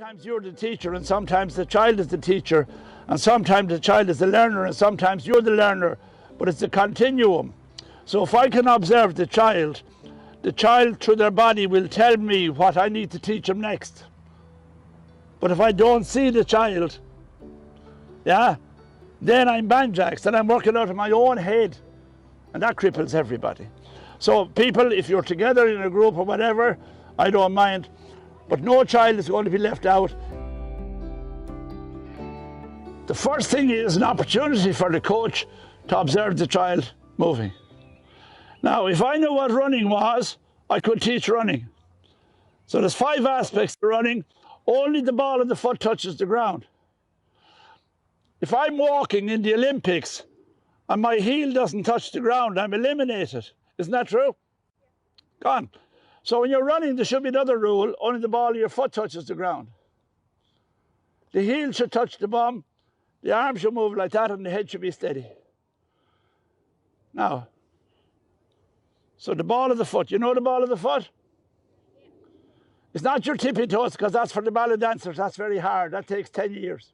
Sometimes you're the teacher and sometimes the child is the teacher, and sometimes the child is the learner and sometimes you're the learner, but it's a continuum. So if I can observe the child through their body will tell me what I need to teach them next. But if I don't see the child, yeah, then I'm banjaxed and I'm working out of my own head, and that cripples everybody. So people, if you're together in a group or whatever, I don't mind, but no child is going to be left out. The first thing is an opportunity for the coach to observe the child moving. Now, if I knew what running was, I could teach running. So there's 5 aspects to running. Only the ball of the foot touches the ground. If I'm walking in the Olympics and my heel doesn't touch the ground, I'm eliminated. Isn't that true? Gone. So when you're running, there should be another rule. Only the ball of your foot touches the ground. The heel should touch the bum, the arm should move like that, and the head should be steady. Now, so the ball of the foot, you know the ball of the foot? It's not your tippy toes, because that's for the ballet dancers. That's very hard. That takes 10 years.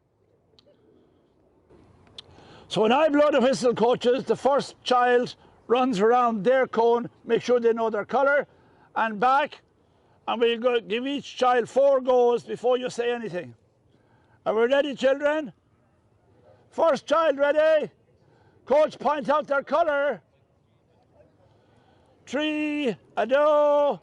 So when I blow the whistle, coaches, the first child runs around their cone, make sure they know their colour, and back, and we'll go give each child 4 goes before you say anything. Are we ready, children? First child ready? Coach, point out their colour. 3, a do.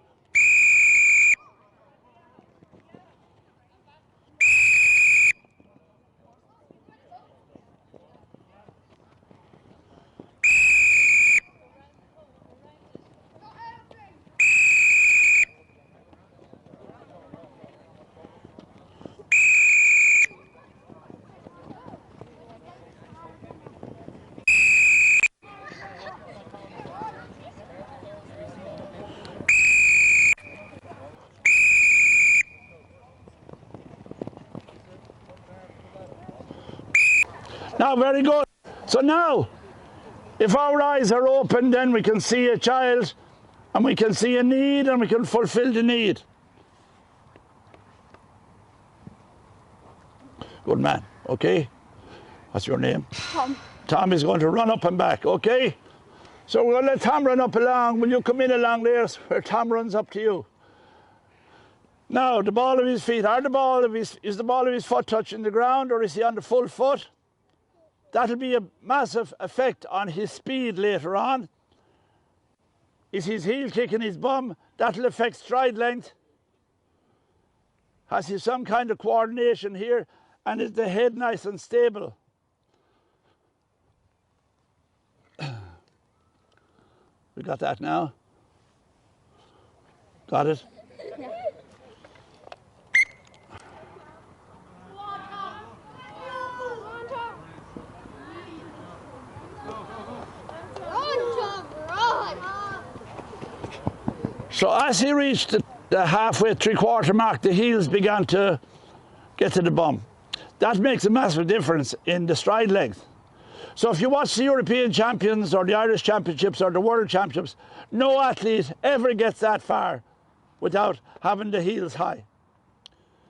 Now, very good. So now, if our eyes are open, then we can see a child and we can see a need and we can fulfill the need. Good man, okay? What's your name? Tom. Tom is going to run up and back, okay? So we're going to let Tom run up along. Will you come in along there where Tom runs up to you? Now, the ball of his feet, is the ball of his foot touching the ground, or is he on the full foot? That'll be a massive effect on his speed later on. Is his heel kicking his bum? That'll affect stride length. Has he some kind of coordination here? And is the head nice and stable? We got that now? Got it? So as he reached the halfway, 3/4 mark, the heels began to get to the bum. That makes a massive difference in the stride length. So if you watch the European Champions or the Irish Championships or the World Championships, no athlete ever gets that far without having the heels high.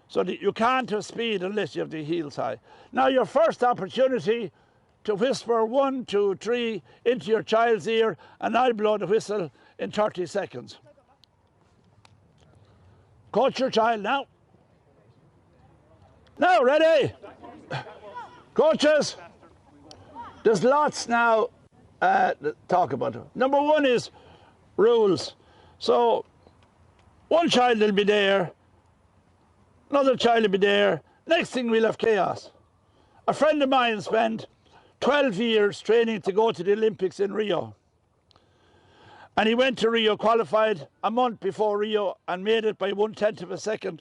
So you can't have speed unless you have the heels high. Now your first opportunity to whisper 1, 2, 3 into your child's ear, and I'll blow the whistle in 30 seconds. Coach your child now. Now, ready? Coaches, there's lots now to talk about. Number 1 is rules. So, one child will be there, another child will be there, next thing we'll have chaos. A friend of mine spent 12 years training to go to the Olympics in Rio. And he went to Rio, qualified a month before Rio and made it by 1/10 of a second.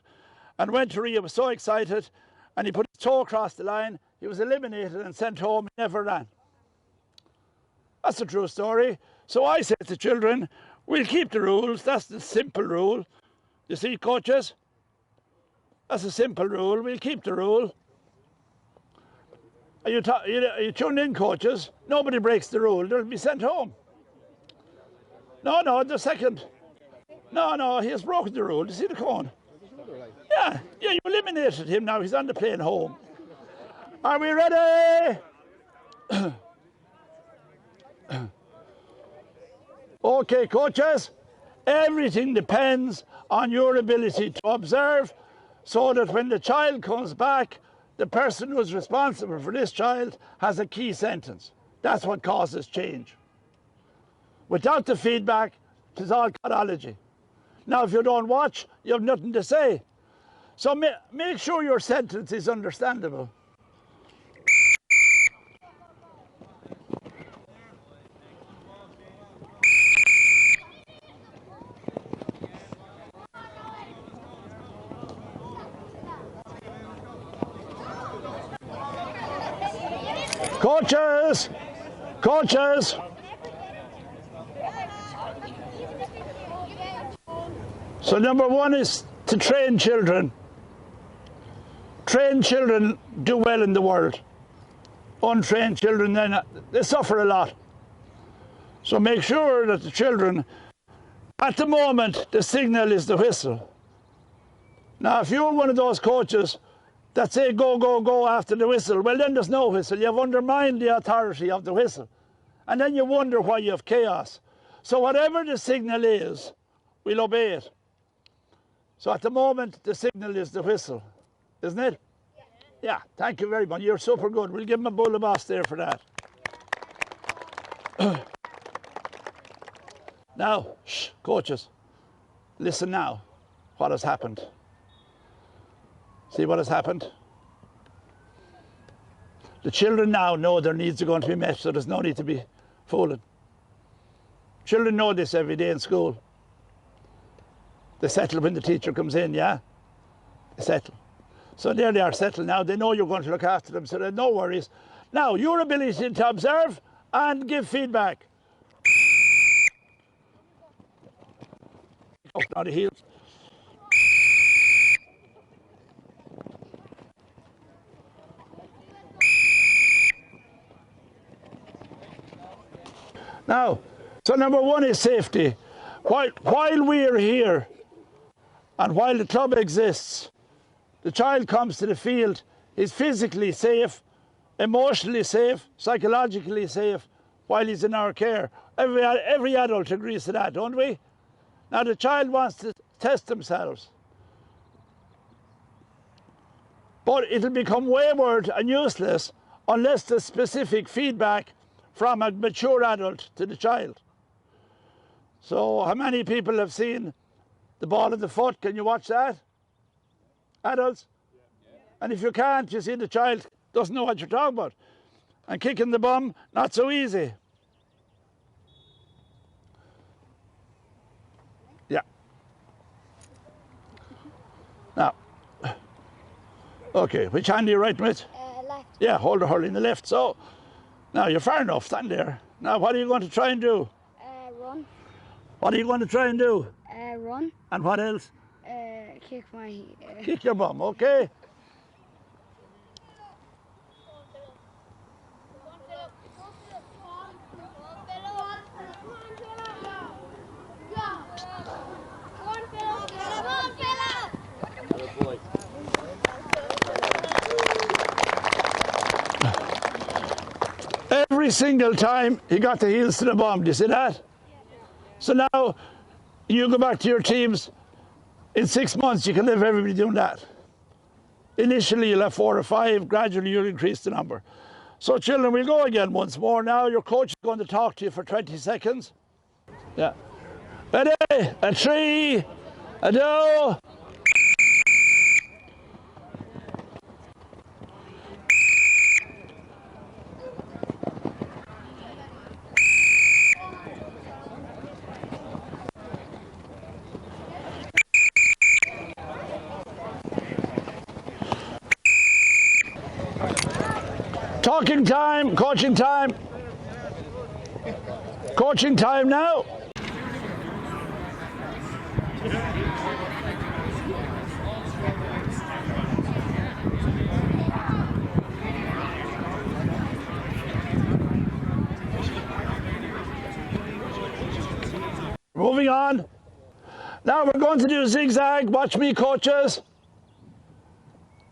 And went to Rio, was so excited, and he put his toe across the line. He was eliminated and sent home. He never ran. That's a true story. So I said to children, we'll keep the rules. That's the simple rule. You see, coaches? That's a simple rule. We'll keep the rule. Are you tuned in, coaches? Nobody breaks the rule. They'll be sent home. No, the second. No, he has broken the rule. You see the cone? Yeah, you eliminate. eliminated him now. He's on the plane home. Are we ready? Okay, coaches, everything depends on your ability to observe so that when the child comes back, the person who's responsible for this child has a key sentence. That's what causes change. Without the feedback, it's all chronology. Now, if you don't watch, you have nothing to say. So make sure your sentence is understandable. Coaches! Coaches! So number one is to train children. Trained children do well in the world. Untrained children, then they suffer a lot. So make sure that the children, at the moment, the signal is the whistle. Now, if you're one of those coaches that say go, go, go after the whistle, well, then there's no whistle. You've undermined the authority of the whistle. And then you wonder why you have chaos. So whatever the signal is, we'll obey it. So at the moment, the signal is the whistle, isn't it? Yeah, thank you very much. You're super good. We'll give him a bull of boss there for that. Now, shh, coaches, listen now. What has happened? See what has happened? The children now know their needs are going to be met, so there's no need to be fooling. Children know this every day in school. They settle when the teacher comes in, yeah? They settle. So there they are settled now. They know you're going to look after them, so there's no worries. Now, your ability to observe and give feedback. Up now the heels. Now, so number one is safety. While we're here and while the club exists, the child comes to the field, is physically safe, emotionally safe, psychologically safe while he's in our care. Every adult agrees to that, don't we? Now the child wants to test themselves. But it'll become wayward and useless unless there's specific feedback from a mature adult to the child. So how many people have seen the ball at the foot? Can you watch that? Adults? Yeah. And if you can't, you see the child doesn't know what you're talking about. And kicking the bum, not so easy. Yeah. Now, okay, which hand do you write with? Left. Yeah, hold the hurling the left. So, now you're far enough, stand there. Now, what are you going to try and do? Run. What are you going to try and do? Run. And what else? Kick my... Kick your bum, okay? Every single time he got the heels to the bum, do you see that? So now you go back to your teams. In 6 months, you can have everybody doing that. Initially, you'll have 4 or 5. Gradually, you'll increase the number. So, children, we'll go again once more now. Your coach is going to talk to you for 20 seconds. Yeah. Ready? A 3, a 2. Talking time, coaching time. Coaching time now. Moving on. Now we're going to do zigzag. Watch me, coaches.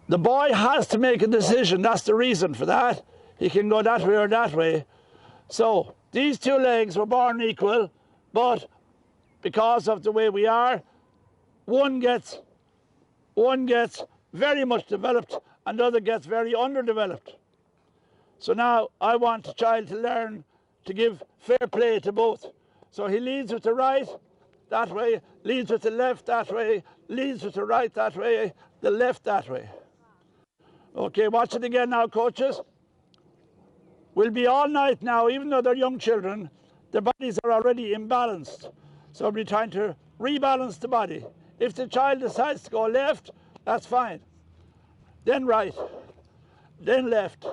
The boy has to make a decision. That's the reason for that. He can go that way or that way. So these two legs were born equal, but because of the way we are, one gets very much developed and the other gets very underdeveloped. So now I want the child to learn to give fair play to both. So he leads with the right that way, leads with the left that way, leads with the right that way, the left that way. Okay, watch it again now, coaches. We'll be all night now, even though they're young children, their bodies are already imbalanced. So we'll be trying to rebalance the body. If the child decides to go left, that's fine. Then right, then left.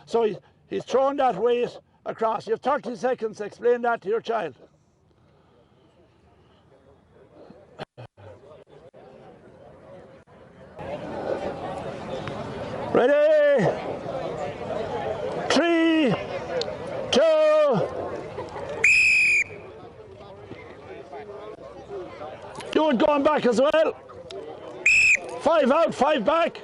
So he's throwing that weight across. You have 30 seconds to explain that to your child. Ready? 3, 2. Do it going back as well. 5 out, 5 back.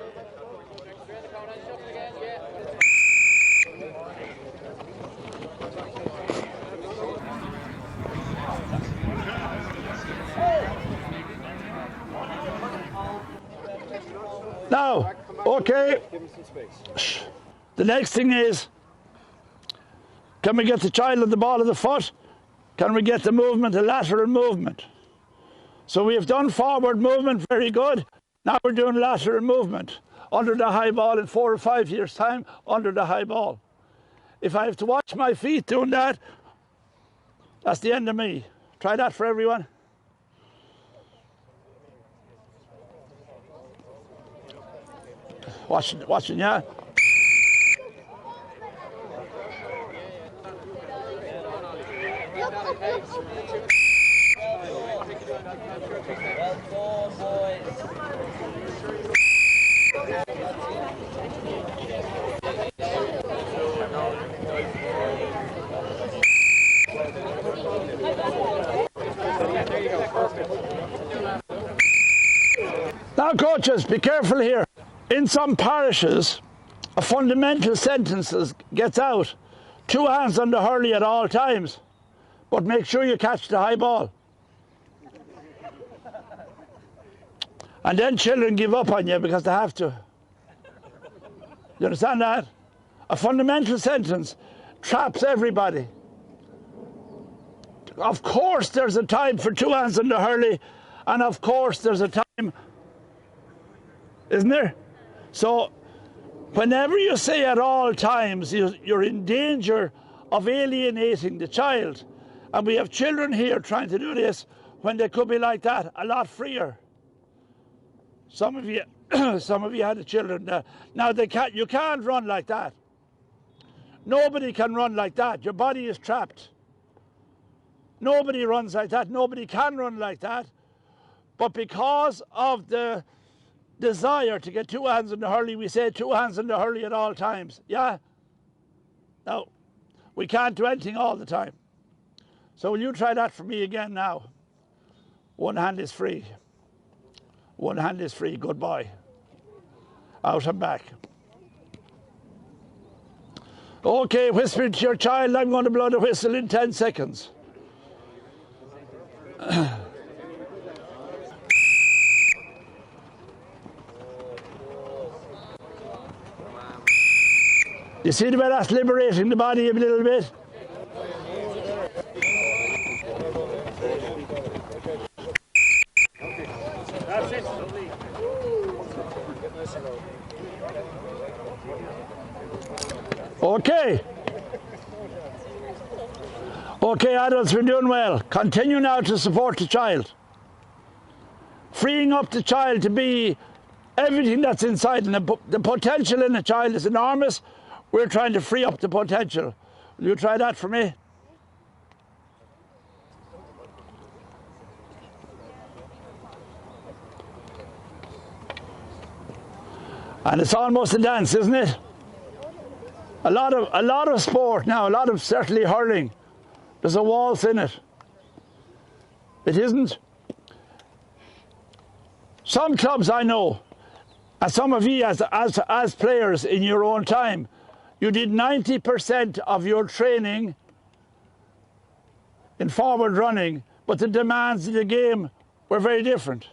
Now, okay. The next thing is, can we get the child on the ball of the foot? Can we get the movement, the lateral movement? So we have done forward movement, very good. Now we're doing lateral movement. Under the high ball in 4 or 5 years' time, under the high ball. If I have to watch my feet doing that, that's the end of me. Try that for everyone. Watching, yeah? Now, coaches, be careful here. In some parishes, a fundamental sentence gets out. 2 hands on the hurley at all times, but make sure you catch the high ball. And then children give up on you because they have to. You understand that? A fundamental sentence traps everybody. Of course there's a time for 2 hands on the hurley, and of course there's a time, isn't there? So whenever you say at all times, you're in danger of alienating the child. And we have children here trying to do this when they could be like that, a lot freer. Some of you had the children there. Now you can't run like that. Nobody can run like that. Your body is trapped. Nobody runs like that. Nobody can run like that. But because of the desire to get 2 hands in the hurley, we say 2 hands in the hurley at all times. Yeah? Now, we can't do anything all the time. So will you try that for me again now? 1 hand is free. 1 hand is free. Good boy. Out and back. Okay, whisper to your child, I'm going to blow the whistle in 10 seconds. You see the way that's liberating the body a little bit? That's it. Okay. Okay, adults, we're doing well. Continue now to support the child. Freeing up the child to be everything that's inside. And the potential in the child is enormous. We're trying to free up the potential. Will you try that for me? And it's almost a dance, isn't it? A lot of sport now, a lot of certainly hurling. There's a waltz in it. It isn't. Some clubs I know, And some of you as players in your own time, you did 90% of your training in forward running, but the demands of the game were very different.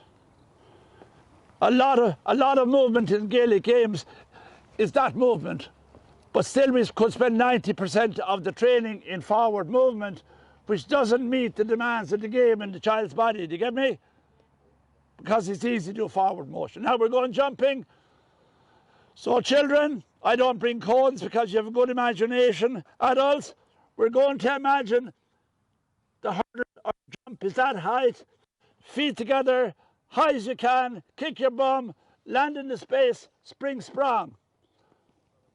A lot of movement in Gaelic games is that movement, but still we could spend 90% of the training in forward movement, which doesn't meet the demands of the game in the child's body. Do you get me? Because it's easy to do forward motion. Now we're going jumping. So children, I don't bring cones because you have a good imagination. Adults, we're going to imagine the hurdle or jump is that height, feet together, high as you can, kick your bum, land in the space, spring sprung.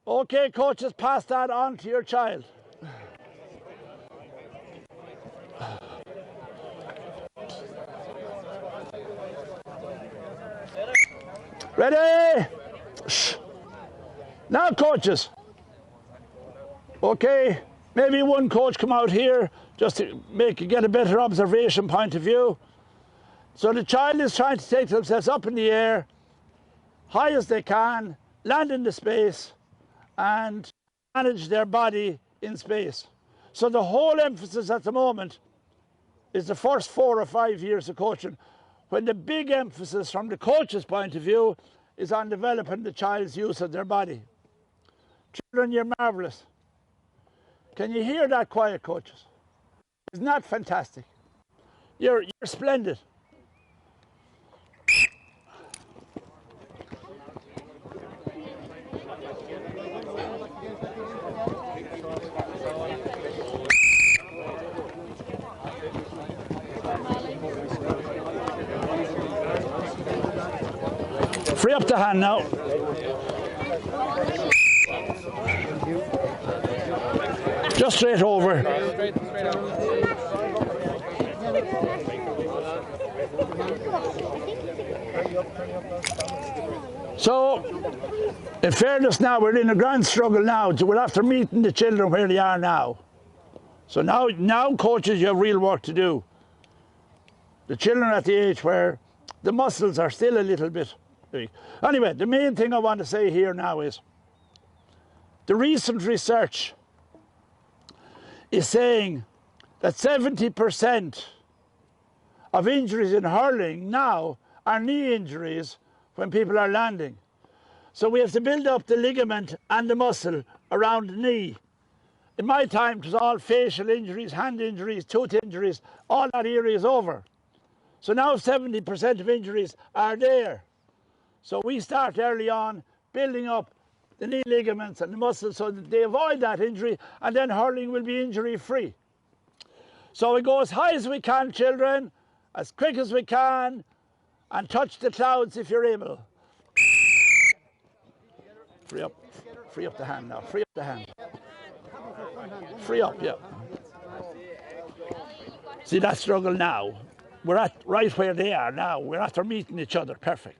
Okay, coaches, pass that on to your child. Ready? Shh. Now, coaches. Okay, maybe one coach come out here just to get a better observation point of view. So the child is trying to take themselves up in the air, high as they can, land in the space, and manage their body in space. So the whole emphasis at the moment is the first 4 or 5 years of coaching, when the big emphasis from the coach's point of view is on developing the child's use of their body. Children, you're marvellous. Can you hear that quiet, coaches? Isn't that fantastic? You're splendid. Free up the hand now. Just straight over. So, in fairness now, we're in a grand struggle now. We're after meeting the children where they are now. So now coaches, you have real work to do. The children are at the age where the muscles are still a little bit weak. Anyway, the main thing I want to say here now is the recent research is saying that 70% of injuries in hurling now are knee injuries when people are landing. So we have to build up the ligament and the muscle around the knee. In my time, it was all facial injuries, hand injuries, tooth injuries, all that area is over. So now 70% of injuries are there. So we start early on building up the knee ligaments and the muscles so that they avoid that injury, and then hurling will be injury free. So we go as high as we can, children, as quick as we can, and touch the clouds if you're able. Free up the hand now, free up the hand. Free up, yeah. See that struggle now? We're at right where they are now. We're after meeting each other, perfect.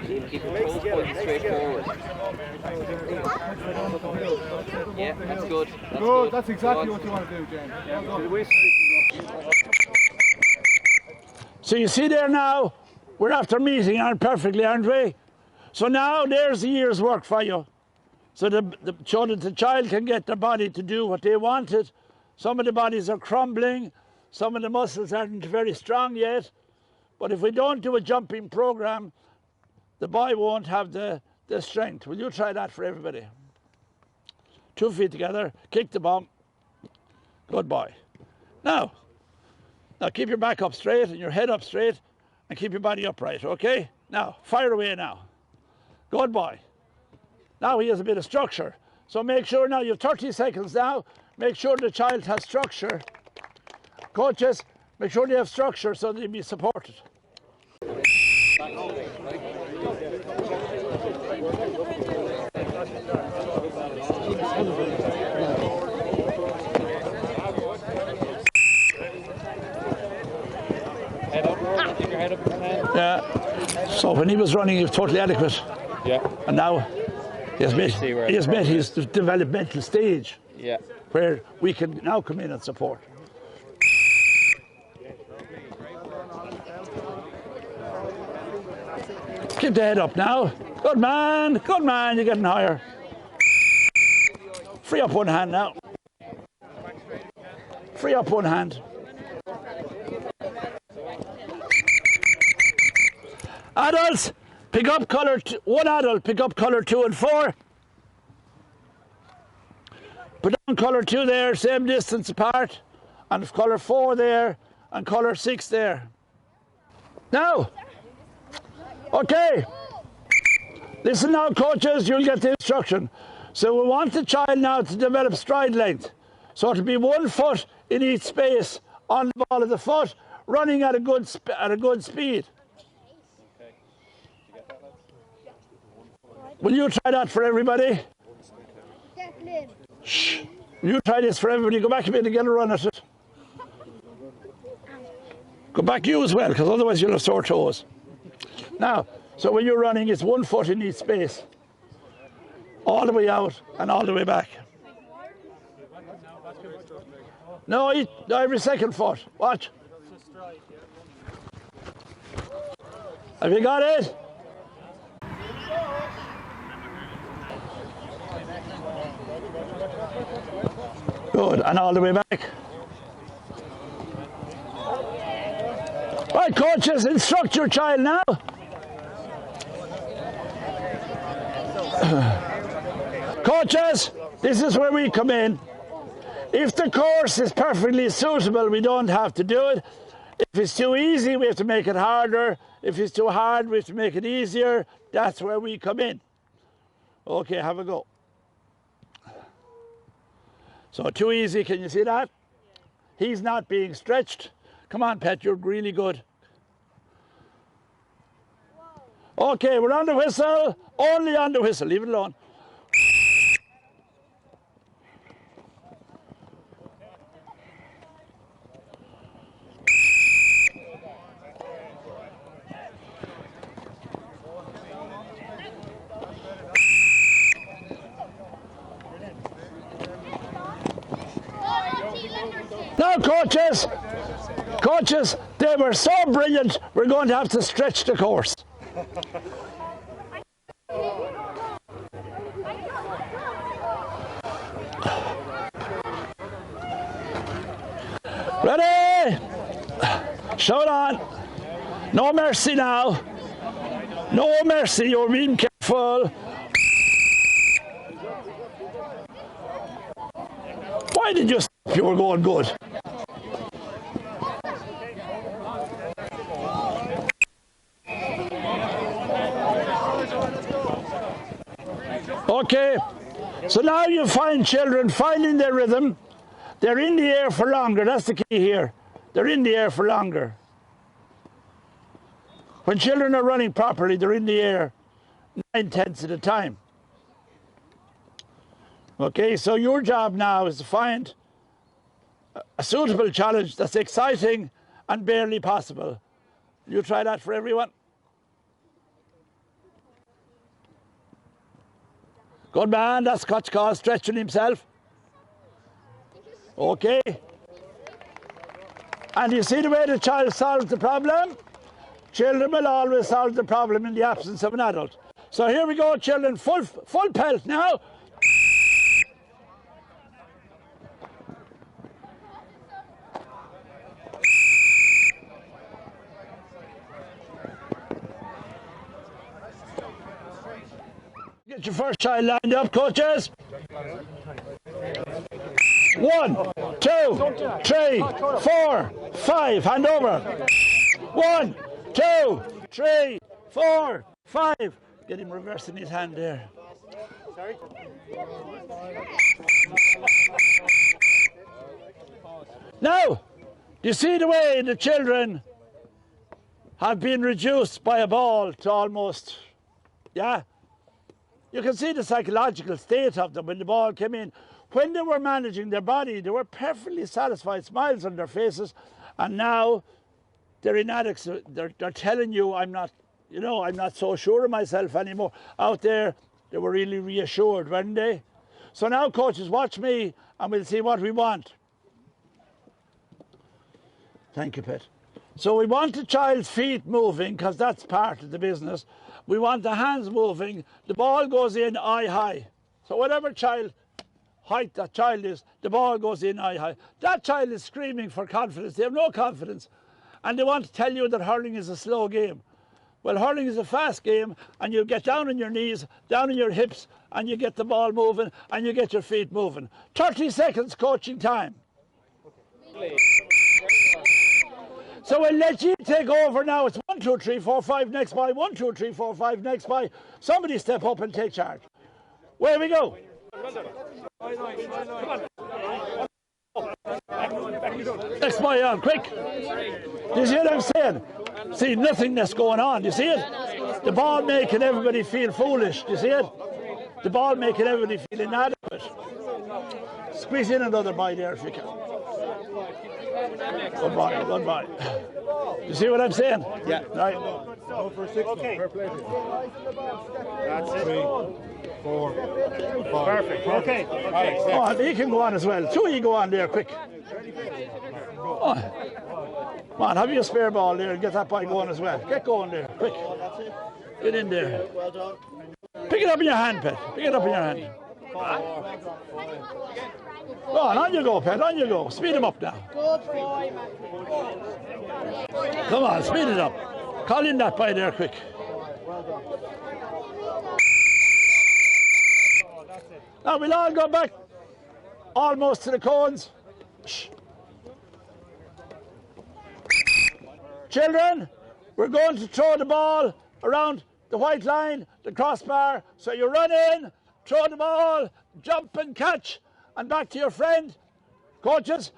Keep your toes pointing straight forward. Yeah, that's good. That's good. That's exactly what you want to do, James. So you see there now, we're after meeting perfectly, aren't we? So now there's a year's work for you. So the child can get their body to do what they wanted. Some of the bodies are crumbling. Some of the muscles aren't very strong yet. But if we don't do a jumping program, the boy won't have the strength. Will you try that for everybody? 2 feet together, kick the bum. Good boy. Now keep your back up straight and your head up straight and keep your body upright, okay? Now, fire away now. Good boy. Now he has a bit of structure. So make sure now, you have 30 seconds now. Make sure the child has structure. Coaches, make sure they have structure so they'll be supported. Head up, keep your head up in your hand. Yeah. So when he was running, he was totally adequate. Yeah. And now he has met his developmental stage. Yeah. Where we can now come in and support. Keep the head up now. Good man, you're getting higher. Free up one hand now. Free up one hand. Adults, pick up colour, one adult, pick up colour 2 and 4. Put down colour 2 there, same distance apart. And colour 4 there, and colour 6 there. Now, okay. Listen now, coaches, you'll get the instruction. So we want the child now to develop stride length. So it'll be 1 foot in each space on the ball of the foot, running at a good speed. Will you try that for everybody? Shh. You try this for everybody. Go back a bit and get a run at it. Go back you as well, because otherwise you'll have sore toes. Now, so when you're running, it's 1 foot in each space. All the way out and all the way back. No, every second foot. Watch. Have you got it? Good, and all the way back. Right, coaches, instruct your child now. Coaches, this is where we come in. If the course is perfectly suitable, we don't have to do it. If it's too easy, we have to make it harder. If it's too hard, we have to make it easier. That's where we come in. Okay, have a go. So too easy, can you see that? He's not being stretched. Come on, Pet, you're really good. Okay, we're on the whistle. Only on the whistle, leave it alone. Now, coaches, they were so brilliant, we're going to have to stretch the course. Ready? Show it on. No mercy now. No mercy, you're being careful. Why did you stop? You were going good. Okay, so now you find children finding their rhythm. They're in the air for longer. That's the key here. They're in the air for longer. When children are running properly, they're in the air 9/10 at a time. Okay, so your job now is to find a suitable challenge that's exciting and barely possible. You try that for everyone? Good man, that's Coach Call stretching himself. Okay. And you see the way the child solves the problem? Children will always solve the problem in the absence of an adult. So here we go, children, full pelt now. Get your first child lined up, coaches. 1, 2, 3, 4, 5. Hand over. 1, 2, 3, 4, 5. Get him reversing his hand there. Sorry. Now, do you see the way the children have been reduced by a ball to almost, yeah? You can see the psychological state of them when the ball came in. When they were managing their body, they were perfectly satisfied, smiles on their faces, and now they're inadequate. They're telling you, I'm not so sure of myself anymore. Out there, they were really reassured, weren't they? So now, coaches, watch me, and we'll see what we want. Thank you, Pet. So we want the child's feet moving because that's part of the business. We want the hands moving. The ball goes in eye high. So whatever height that child is, the ball goes in eye high. That child is screaming for confidence. They have no confidence. And they want to tell you that hurling is a slow game. Well, hurling is a fast game, and you get down on your knees, down on your hips, and you get the ball moving, and you get your feet moving. 30 seconds coaching time. So we'll let you take over now. It's 1, 2, 3, 4, 5 next by. 1, 2, 3, 4, 5 next by. Somebody step up and take charge. Where we go? Next by on, quick. Do you see what I'm saying? See, nothingness going on. Do you see it? The ball making everybody feel foolish. Do you see it? The ball making everybody feel inadequate. Squeeze in another bye there if you can. Good bye, good bye. You see what I'm saying? Yeah. Right. Go for 6. Okay. That's it. 3, 4, 5. Perfect. Okay. Oh, he can go on as well. Two of you go on there, quick. Oh. Come on, have you a spare ball there and get that ball going as well. Get going there, quick. Get in there. Pick it up in your hand, Pet. Pick it up in your hand. Go on you go, Pet, on you go. Speed him up now. Come on, speed it up. Call in that by there, quick. Now we'll all go back almost to the cones. Shh. Children, we're going to throw the ball around the white line, the crossbar. So you run in, throw the ball, jump and catch, and back to your friend. Coaches,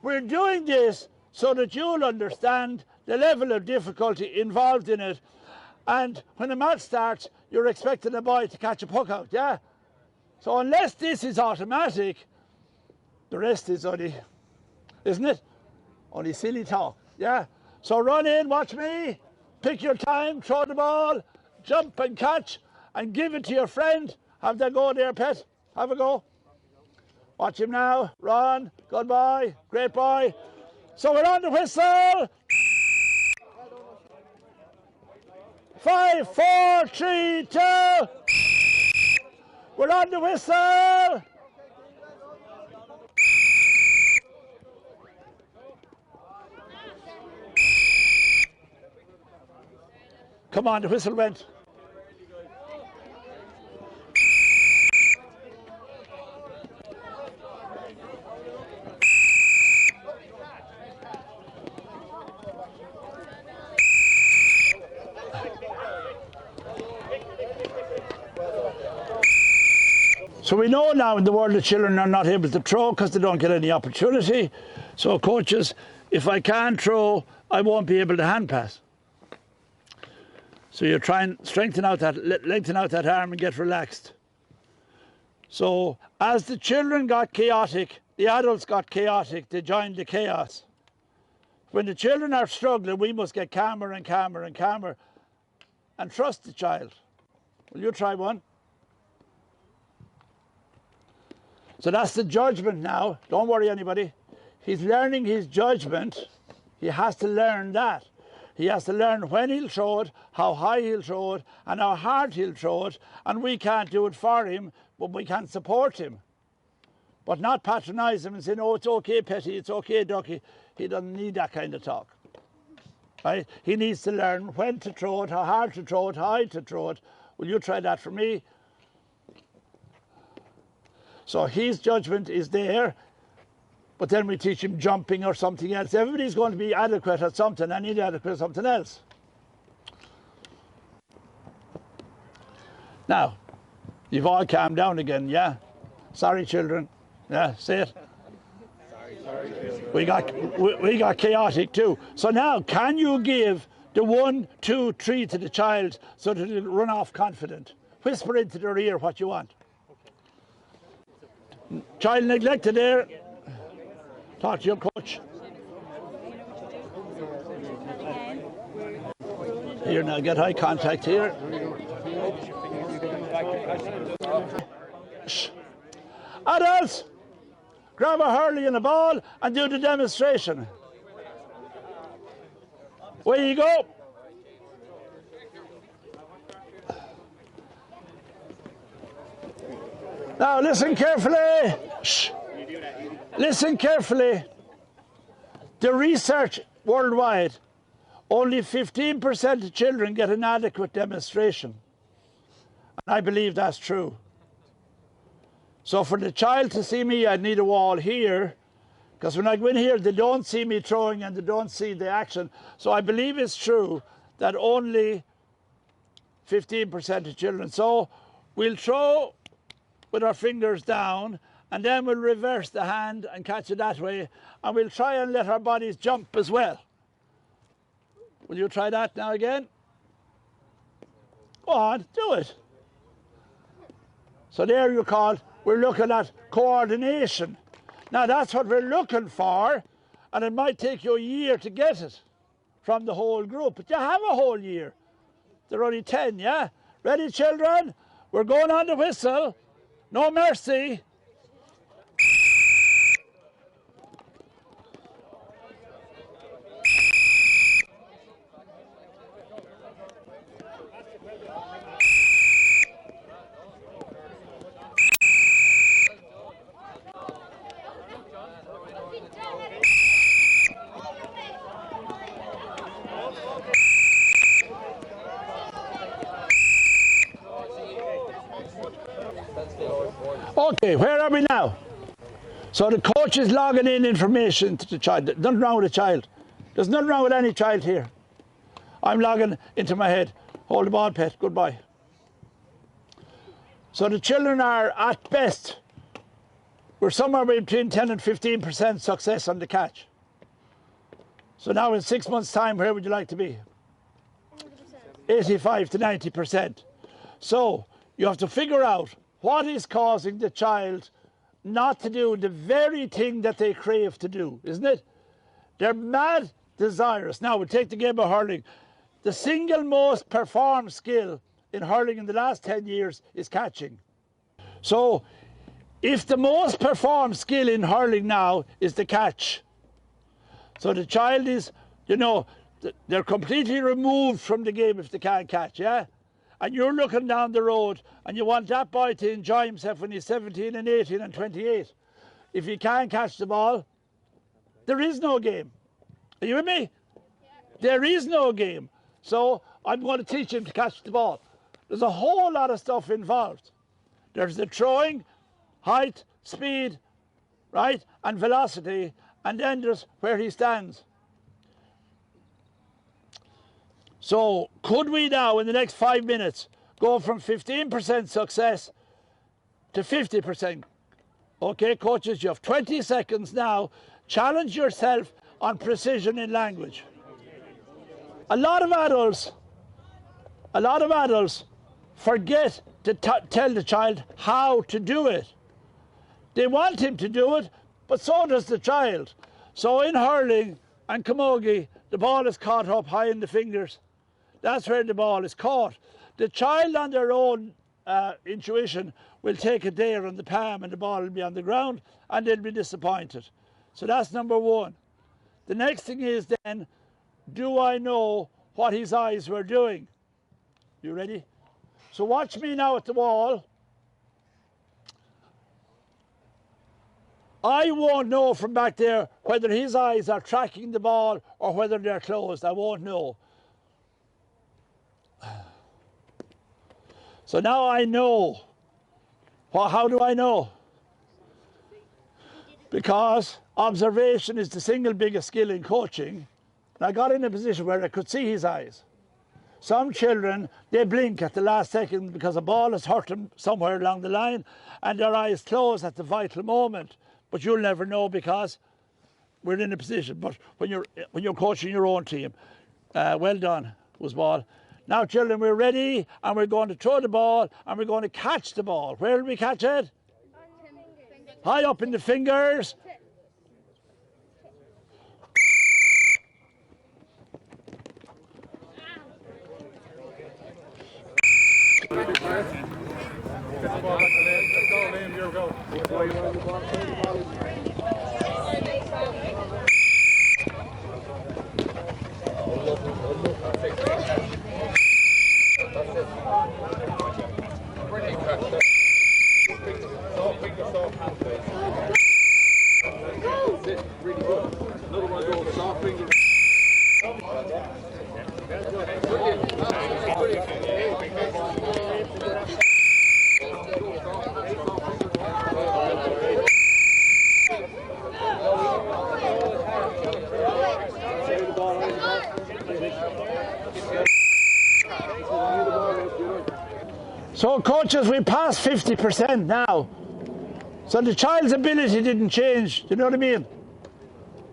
we're doing this so that you'll understand the level of difficulty involved in it. And when the match starts, you're expecting a boy to catch a puck out, yeah? So unless this is automatic, the rest is only, isn't it? Only silly talk, yeah? So run in, watch me, pick your time, throw the ball, jump and catch, and give it to your friend. Have that go there, Pet. Have a go. Watch him now. Run. Good boy. Great boy. So we're on the whistle. 5, 4, 3, 2. We're on the whistle. Come on, the whistle went. So we know now in the world that children are not able to throw because they don't get any opportunity. So coaches, if I can't throw, I won't be able to hand pass. So you're trying to lengthen out that arm and get relaxed. So as the children got chaotic, the adults got chaotic, they joined the chaos. When the children are struggling, we must get calmer and calmer and calmer and trust the child. Will you try one? So that's the judgment now. Don't worry, anybody. He's learning his judgment. He has to learn that. He has to learn when he'll throw it, how high he'll throw it, and how hard he'll throw it. And we can't do it for him, but we can support him. But not patronise him and say, no, it's okay, Petty, it's okay, Ducky. He doesn't need that kind of talk. Right? He needs to learn when to throw it, how hard to throw it, how high to throw it. Will you try that for me? So his judgment is there, but then we teach him jumping or something else. Everybody's going to be adequate at something and inadequate at something else. Now, you've all calmed down again, yeah? Sorry, children. Yeah, say it. Sorry. We got chaotic too. So now, can you give the 1, 2, 3 to the child so that he'll run off confident? Whisper into their ear what you want. Child neglected there. Talk to your coach. Here now, get eye contact here. Shh. Adults, grab a hurley and a ball and do the demonstration. Away you go. Now listen carefully. Shh. Listen carefully. The research worldwide, only 15% of children get an adequate demonstration. And I believe that's true. So for the child to see me, I'd need a wall here, because when I go in here, they don't see me throwing and they don't see the action. So I believe it's true that only 15% of children. So we'll throw with our fingers down, and then we'll reverse the hand and catch it that way, and we'll try and let our bodies jump as well. Will you try that now again? Go on, do it. So there you call, we're looking at coordination. Now that's what we're looking for, and it might take you a year to get it from the whole group, but you have a whole year. There are only 10, yeah? Ready, children? We're going on the whistle. No mercy. Okay, where are we now? So the coach is logging in information to the child. There's nothing wrong with the child. There's nothing wrong with any child here. I'm logging into my head. Hold the ball, pet. Goodbye. So the children are, at best, we're somewhere between 10 and 15% success on the catch. So now in 6 months' time, where would you like to be? 85 to 90%. So you have to figure out what is causing the child not to do the very thing that they crave to do, isn't it? They're mad desirous. Now we'll take the game of hurling. The single most performed skill in hurling in the last 10 years is catching. So if the most performed skill in hurling now is the catch, so the child is, you know, they're completely removed from the game if they can't catch, yeah? And you're looking down the road and you want that boy to enjoy himself when he's 17 and 18 and 28. If he can't catch the ball, there is no game. Are you with me? There is no game. So I'm going to teach him to catch the ball. There's a whole lot of stuff involved. There's the throwing, height, speed, right, and velocity, and then there's where he stands. So could we now, in the next 5 minutes, go from 15% success to 50%? Okay, coaches, you have 20 seconds now. Challenge yourself on precision in language. A lot of adults forget to tell the child how to do it. They want him to do it, but so does the child. So in hurling and camogie, the ball is caught up high in the fingers. That's where the ball is caught. The child on their own intuition will take it there on the palm and the ball will be on the ground and they'll be disappointed. So that's number one. The next thing is then, do I know what his eyes were doing? You ready? So watch me now at the wall. I won't know from back there whether his eyes are tracking the ball or whether they're closed. I won't know. So now I know. Well, how do I know? Because observation is the single biggest skill in coaching. And I got in a position where I could see his eyes. Some children, they blink at the last second because a ball has hurt them somewhere along the line and their eyes close at the vital moment. But you'll never know because we're in a position. But when you're coaching your own team, well done, was ball. Now, children, we're ready, and we're going to throw the ball, and we're going to catch the ball. Where will we catch it? High up in the fingers. So coaches, we passed 50% now. So the child's ability didn't change. Do you know what I mean?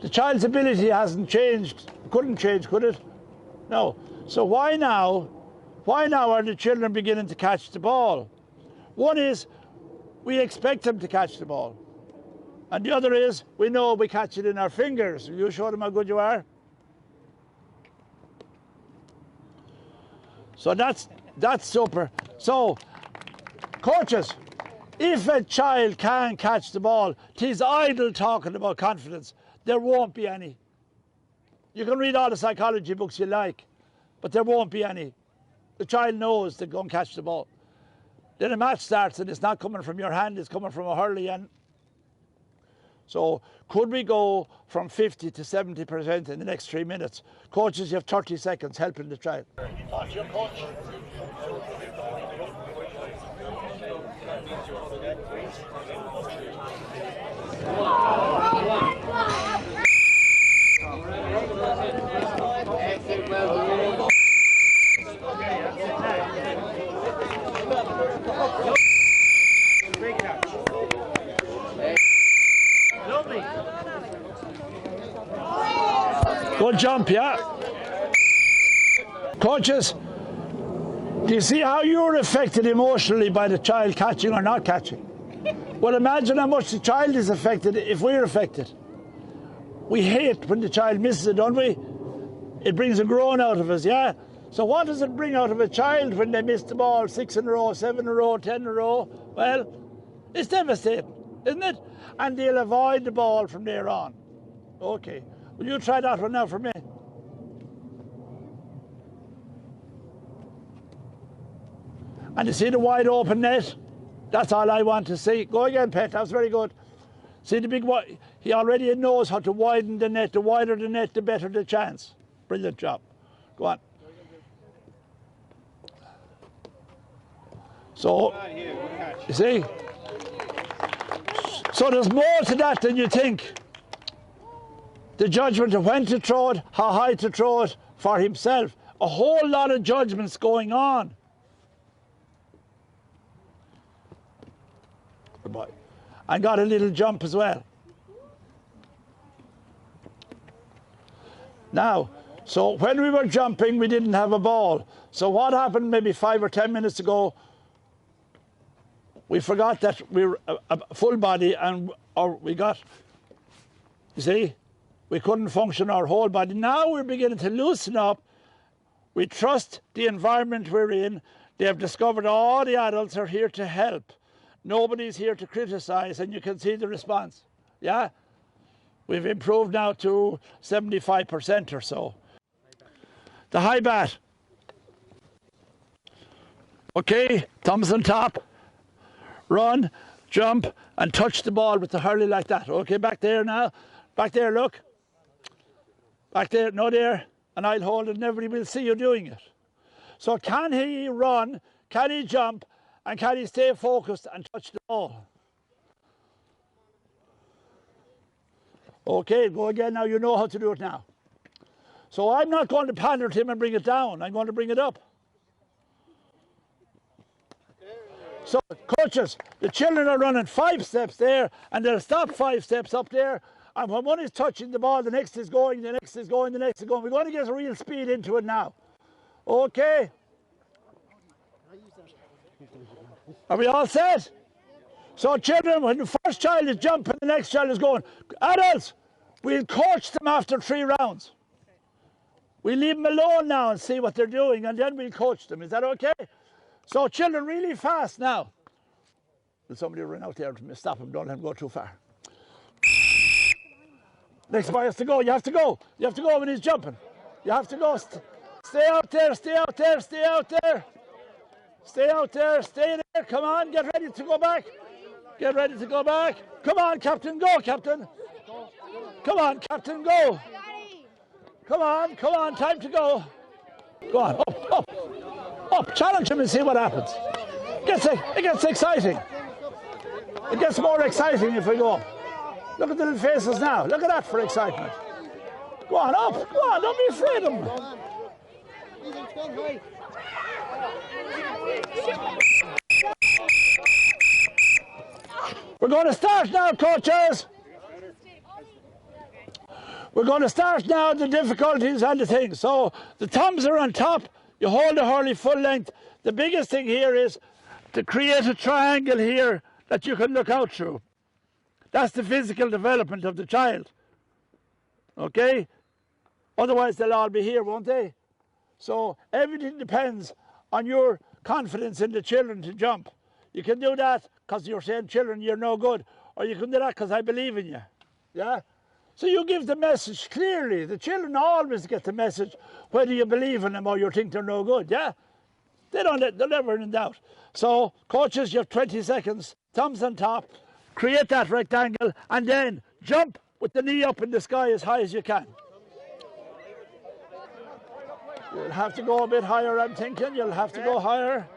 The child's ability hasn't changed. Couldn't change, could it? No. So why now are the children beginning to catch the ball? One is we expect them to catch the ball. And the other is we know we catch it in our fingers. Will you show them how good you are? So that's super. So, coaches, if a child can catch the ball, 'tis idle talking about confidence. There won't be any. You can read all the psychology books you like, but there won't be any. The child knows to go and catch the ball. Then a match starts and it's not coming from your hand, it's coming from a hurley end. So could we go from 50 to 70% in the next 3 minutes? Coaches, you have 30 seconds helping the child. What's your coach? Good jump, yeah. Coaches, do you see how you're affected emotionally by the child catching or not catching? Well, imagine how much the child is affected if we're affected. We hate when the child misses it, don't we? It brings a groan out of us, yeah? So what does it bring out of a child when they miss the ball 6 in a row, 7 in a row, 10 in a row? Well, it's devastating, isn't it? And they'll avoid the ball from there on. Okay. Will you try that one now for me? And you see the wide open net? That's all I want to see. Go again, Pet. That was very good. See the big one? He already knows how to widen the net. The wider the net, the better the chance. Brilliant job. Go on. So, you see? So there's more to that than you think. The judgment of when to throw it, how high to throw it for himself. A whole lot of judgments going on. Goodbye. And got a little jump as well. Now, so when we were jumping, we didn't have a ball. So what happened maybe 5 or 10 minutes ago, we forgot that we were a full body or we got, you see, we couldn't function our whole body. Now we're beginning to loosen up. We trust the environment we're in. They have discovered all the adults are here to help. Nobody's here to criticize, and you can see the response. Yeah? We've improved now to 75% or so. The high bat. Okay, thumbs on top. Run, jump, and touch the ball with the hurley like that. Okay, back there now. Back there, look. Back there, no there. And I'll hold it and everybody will see you doing it. So can he run, can he jump, and can he stay focused and touch the ball? Okay, go again now. You know how to do it now. So I'm not going to pander to him and bring it down. I'm going to bring it up. So, coaches, the children are running 5 steps there, and they'll stop 5 steps up there. And when one is touching the ball, the next is going, the next is going, the next is going. We're going to get a real speed into it now. Okay? Are we all set? So, children, when the first child is jumping, the next child is going. Adults, we'll coach them after 3 rounds. We'll leave them alone now and see what they're doing, and then we'll coach them. Is that okay? So, children, really fast now. Will somebody run out there to stop him? Don't let him go too far. Next boy has to go. You have to go. You have to go when he's jumping. You have to go. Stay out there. Stay out there. Stay out there. Stay out there. Stay there. Come on. Get ready to go back. Get ready to go back. Come on, Captain. Go, Captain. Come on, Captain. Go. Come on. Come on. Time to go. Go on. Up. Up. Up. Challenge him and see what happens. It gets exciting. It gets more exciting if we go up. Look at the little faces now. Look at that for excitement. Go on, up. Go on, don't be afraid of them. We're going to start now, coaches. We're going to start now the difficulties and the things. So the thumbs are on top. You hold the hurley full length. The biggest thing here is to create a triangle here that you can look out through. That's the physical development of the child. Okay? Otherwise they'll all be here, won't they? So everything depends on your confidence in the children to jump. You can do that because you're saying, children, you're no good. Or you can do that because I believe in you. Yeah? So you give the message clearly. The children always get the message whether you believe in them or you think they're no good. Yeah? They're never in doubt. So, coaches, you have 20 seconds. Thumbs on top. Create that rectangle and then jump with the knee up in the sky as high as you can. You'll have to go a bit higher, I'm thinking. You'll have to go higher.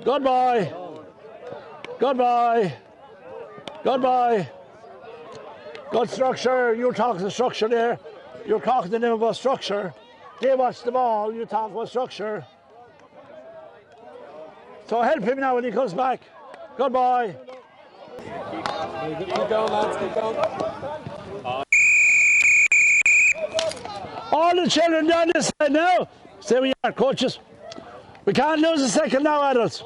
Good boy. Good boy. Good boy. Good structure. You talk the structure there. You're talking to them about structure. They watch the ball. You talk about structure. So help him now when he comes back. Good boy. Keep going, lads. Keep going. All the children down this side now. Stay where you are, coaches. We can't lose a second now, adults.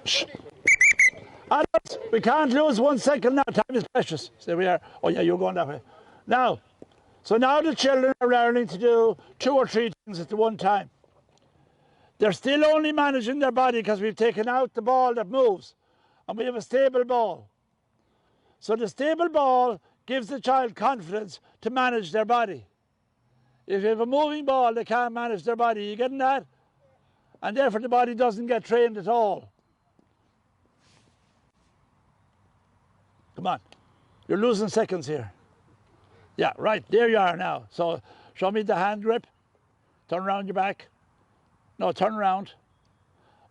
Shh. Adults, we can't lose 1 second now. Time is precious. Stay where you are. Oh yeah, you're going that way. Now, so now the children are learning to do 2 or 3 things at the one time. They're still only managing their body because we've taken out the ball that moves. And we have a stable ball. So the stable ball gives the child confidence to manage their body. If you have a moving ball, they can't manage their body. You getting that? And therefore the body doesn't get trained at all. Come on. You're losing seconds here. Yeah, right. There you are now. So show me the hand grip. Turn around your back. No, turn around.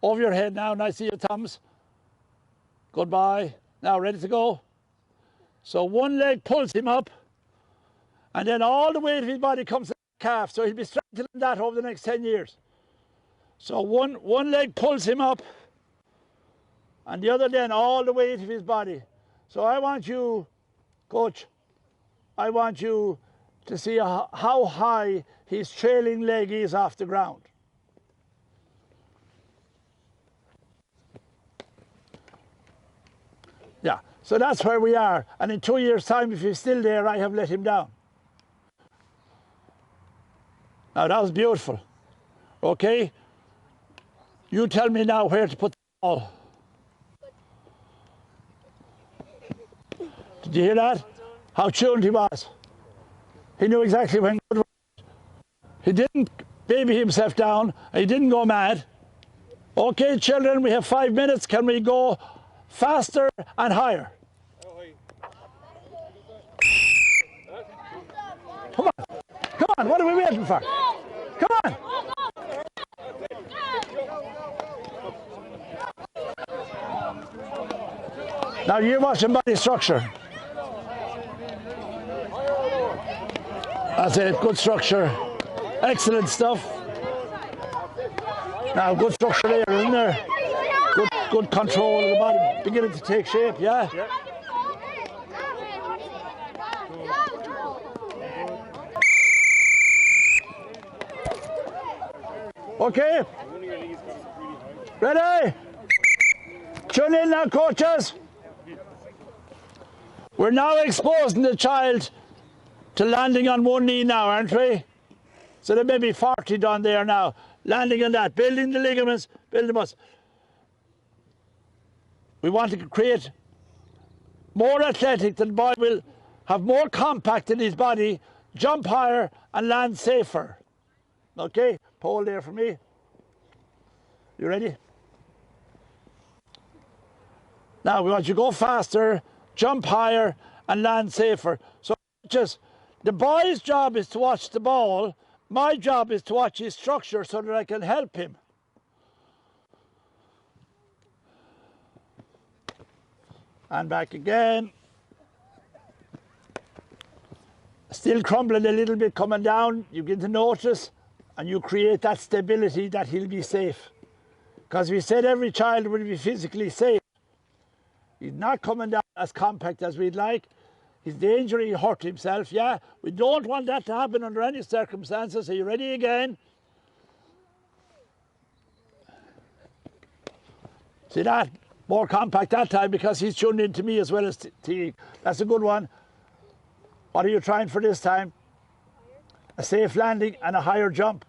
Over your head now. Now I see your thumbs. Goodbye. Now ready to go. So one leg pulls him up. And then all the weight of his body comes to the calf. So he'll be strengthening that over the next 10 years. So one leg pulls him up. And the other then all the weight of his body. So I want you, coach, I want you to see how high his trailing leg is off the ground. Yeah, so that's where we are. And in 2 years' time, if he's still there, I have let him down. Now that was beautiful. Okay? You tell me now where to put the ball. Did you hear that? How tuned he was. He knew exactly when good was. He didn't baby himself down. He didn't go mad. Okay, children, we have 5 minutes. Can we go faster and higher? Come on. Come on. What are we waiting for? Come on. Now you're watching body structure. That's it, good structure. Excellent stuff. Now good structure there, isn't there? Good control of the body. Beginning to take shape, yeah? Yeah. Okay. Ready? Tune in now, coaches. We're now exposing the child to landing on one knee now, aren't we? So there may be 40 down there now. Landing on that, building the ligaments, building the muscles. We want to create more athletic, that the boy will have more compact in his body, jump higher and land safer. Okay, pole there for me. You ready? Now we want you to go faster, jump higher and land safer. So just the boy's job is to watch the ball. My job is to watch his structure so that I can help him. And back again. Still crumbling a little bit coming down. You begin to notice and you create that stability that he'll be safe. Because we said every child will be physically safe. He's not coming down as compact as we'd like. He's dangerous, he hurt himself, yeah. We don't want that to happen under any circumstances. Are you ready again? See that? More compact that time because he's tuned into me as well as T. That's a good one. What are you trying for this time? A safe landing and a higher jump.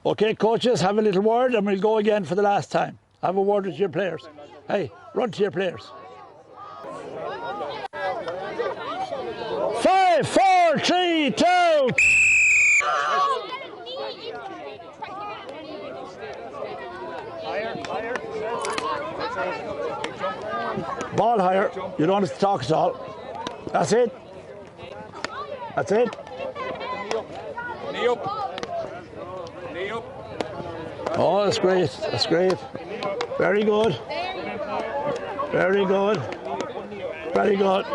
Okay, coaches, have a little word and we'll go again for the last time. Have a word with your players. Hey, run to your players. 5, 4, 3, 2. Ball higher. You don't have to talk at all. That's it. That's it. Knee up. Knee up. Oh, that's great. That's great. Very good. Very good. Very good.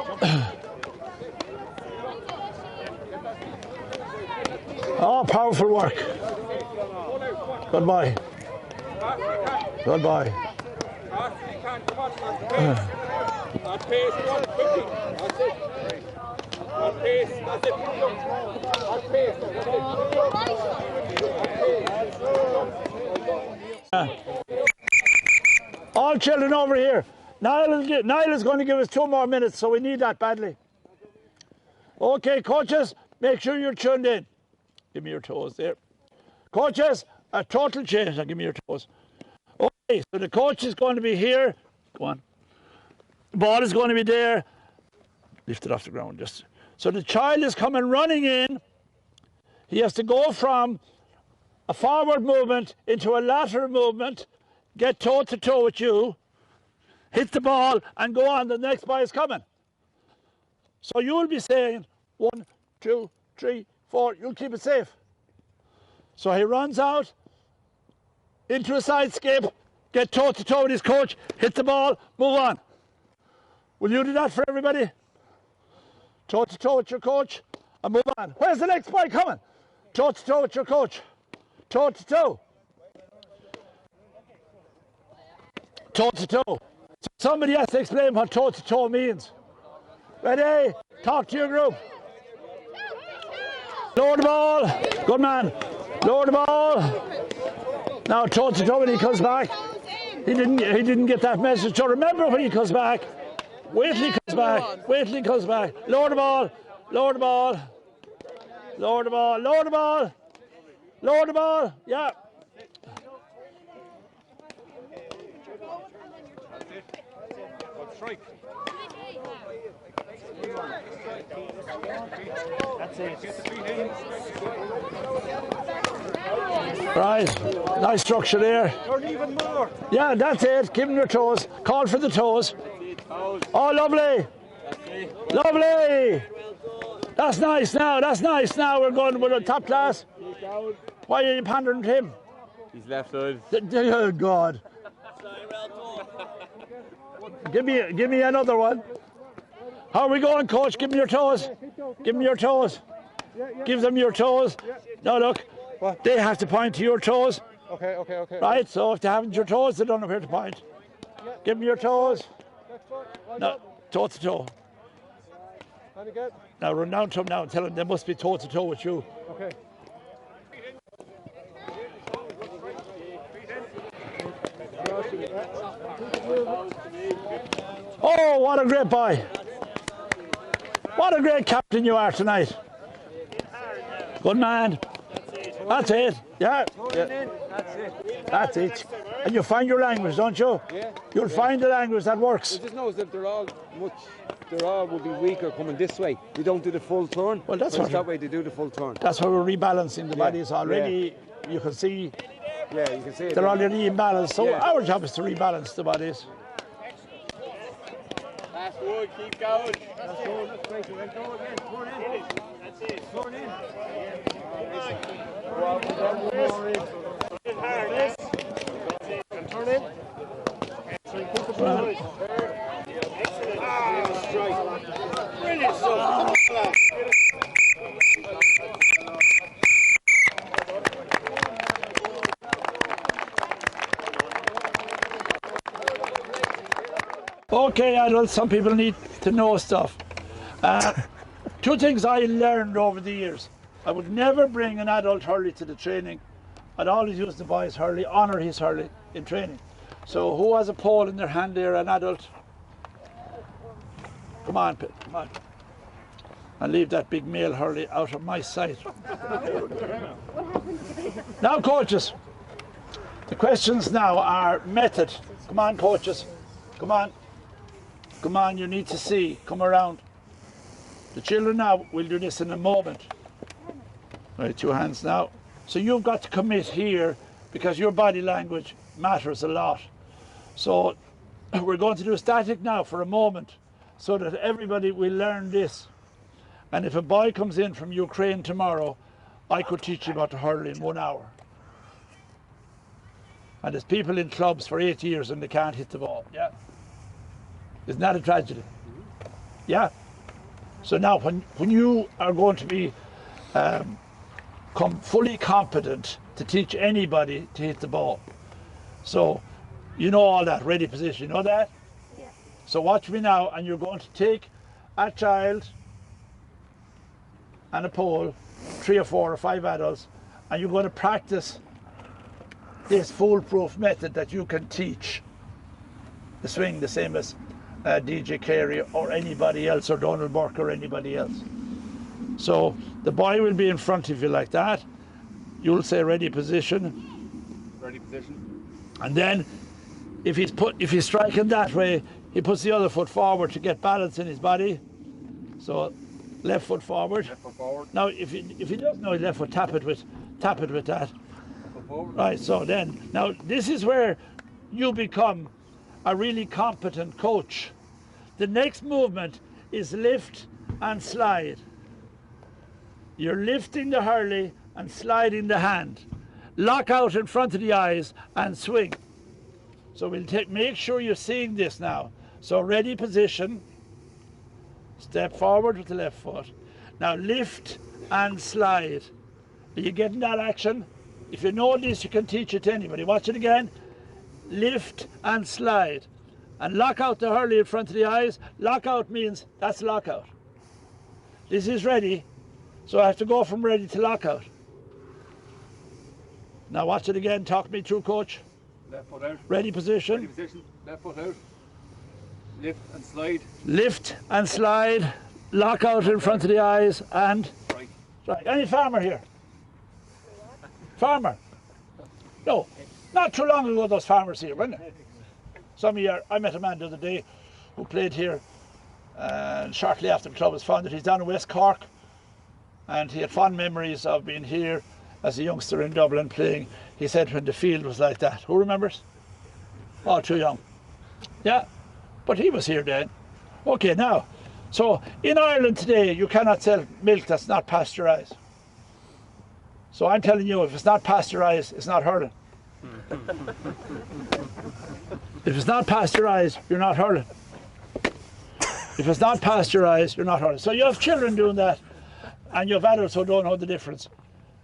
Oh, powerful work. Goodbye. Goodbye. All children over here. Niall is going to give us 2 more minutes, so we need that badly. Okay, coaches, make sure you're tuned in. Give me your toes there. Coaches, a total change. Now give me your toes. Okay, so the coach is going to be here. Go on. The ball is going to be there. Lift it off the ground. Just so the child is coming running in. He has to go from a forward movement into a lateral movement, get toe to toe with you, hit the ball, and go on. The next boy is coming. So you'll be saying 1, 2, 3, 4. You'll keep it safe. So he runs out into a side skip, get toe to toe with his coach, hit the ball, move on. Will you do that for everybody? Toe to toe with your coach and move on. Where's the next boy coming? Toe to toe with your coach. Toe to toe. Toe to toe. So somebody has to explain what toe to toe means. Ready? Talk to your group. Lower the ball. Good man. Lower the ball. Now toe to toe when he comes back. He didn't get that message. So remember when he comes back. Wait till he comes back. Wait till he comes back. Lower the ball. Lower the ball. Lower the ball. Lower the ball. Lower the ball. Yeah. Strike. That's it. Right. Nice structure there. Turn even more. Yeah, that's it. Give him your toes. Call for the toes. Oh, lovely. Lovely. That's nice now. That's nice now. We're going with a top class. Why are you pandering to him? He's left side. Oh, God. Give me another one. How are we going, coach? Give me your toes. Give me your toes. Give them your toes. No, look. What? They have to point to your toes. Okay. Right, so if they haven't your toes, they don't know where to point. Give me your toes. No, toe to toe. And again. Now run down to them now and tell them they must be toe to toe with you. Okay. Oh, what a great boy. What a great captain you are tonight. Good man. That's it. Yeah. That's it. And you find your language, don't you? Yeah. You'll find the language that works. It just knows that they're all will be weaker coming this way. We don't do the full turn. Well, that's but what it's that way they do the full turn. That's how we're rebalancing the bodies already. You can see Yeah, you can see it. they're already imbalanced. So Yeah. our job is to rebalance the bodies. That's good, keep going. That's good. That's great. Then go again. Turn in. That's it. Turn in. Turn in. Brilliant stuff. Okay, adults, some people need to know stuff. Two things I learned over the years. I would never bring an adult hurley to the training. I'd always use the boy's hurley, honour his hurley in training. So who has a pole in their hand there, an adult? Come on, Pit, come on. And leave that big male hurley out of my sight. Now, coaches, the questions now are method. Come on, coaches, come on. Come on, you need to see, come around. The children now will do this in a moment. Right, 2 hands now. So you've got to commit here because your body language matters a lot. So we're going to do static now for a moment so that everybody will learn this. And if a boy comes in from Ukraine tomorrow, I could teach him how to hurl in 1 hour. And there's people in clubs for 8 years and they can't hit the ball. Yeah. Isn't that a tragedy? Yeah. So now when you are going to be fully competent to teach anybody to hit the ball. So you know all that, ready position, you know that? Yeah. So watch me now, and you're going to take a child and a pole, 3 or 4 or 5 adults, and you're going to practice this foolproof method that you can teach the swing the same as DJ Carey or anybody else, or Donald Burke or anybody else. So the boy will be in front of you like that. You'll say ready position. Ready position. And then if he's striking that way, he puts the other foot forward to get balance in his body. So left foot forward. Left foot forward. Now if he doesn't know his left foot, tap it with that. Left foot forward. Right, so then now this is where you become a really competent coach. The next movement is lift and slide. You're lifting the hurley and sliding the hand. Lock out in front of the eyes and swing. So we'll make sure you're seeing this now. So ready position. Step forward with the left foot. Now lift and slide. Are you getting that action? If you know this, you can teach it to anybody. Watch it again. Lift and slide. And lock out the hurley in front of the eyes. Lock out means that's lockout. This is ready. So I have to go from ready to lockout. Now watch it again. Talk me through, coach. Left foot out. Ready position. Ready position. Left foot out. Lift and slide. Lift and slide. Lock out in front of the eyes and Right. strike. Any farmer here? Farmer? No. Not too long ago, those farmers here, weren't they? Some of you are, I met a man the other day who played here shortly after the club was founded. He's down in West Cork, and he had fond memories of being here as a youngster in Dublin playing. He said when the field was like that. Who remembers? Oh, too young. Yeah, but he was here then. Okay, now, so in Ireland today, you cannot sell milk that's not pasteurised. So I'm telling you, if it's not pasteurised, it's not hurling. If it's not pasteurised, you're not hurling. If it's not pasteurised, you're not hurling. So you have children doing that, and you have adults who don't know the difference.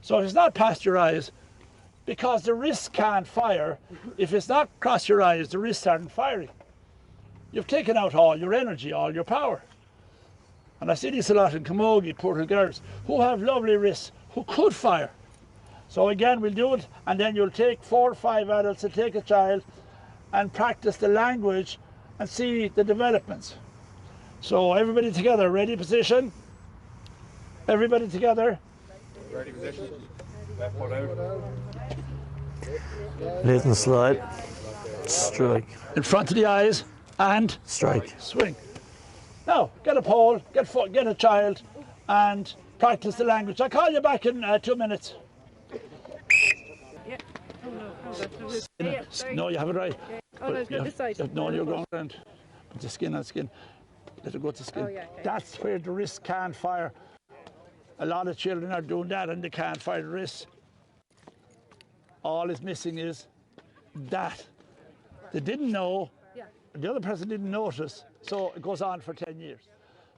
So if it's not pasteurised, because the wrist can't fire, if it's not pasteurised, the wrists aren't firing. You've taken out all your energy, all your power. And I see this a lot in Camogie, Portal girls, who have lovely wrists, who could fire. So again, we'll do it, and then you'll take 4 or 5 adults to take a child and practice the language and see the developments. So everybody together, ready position? Everybody together? Ready position. Left foot out. Lift and slide. Strike. In front of the eyes and Strike. swing. Now, get a pole, get a child, and practice the language. I'll call you back in 2 minutes. Yeah. Oh no, that's yeah, sorry. No, you have it right. Oh no, it's got this side. No, you're going around. Put the skin on skin. Let it go to skin. Oh, yeah, okay. That's where the wrist can't fire. A lot of children are doing that and they can't fire the wrist. All is missing is that. They didn't know, Yeah. the other person didn't notice, so it goes on for 10 years.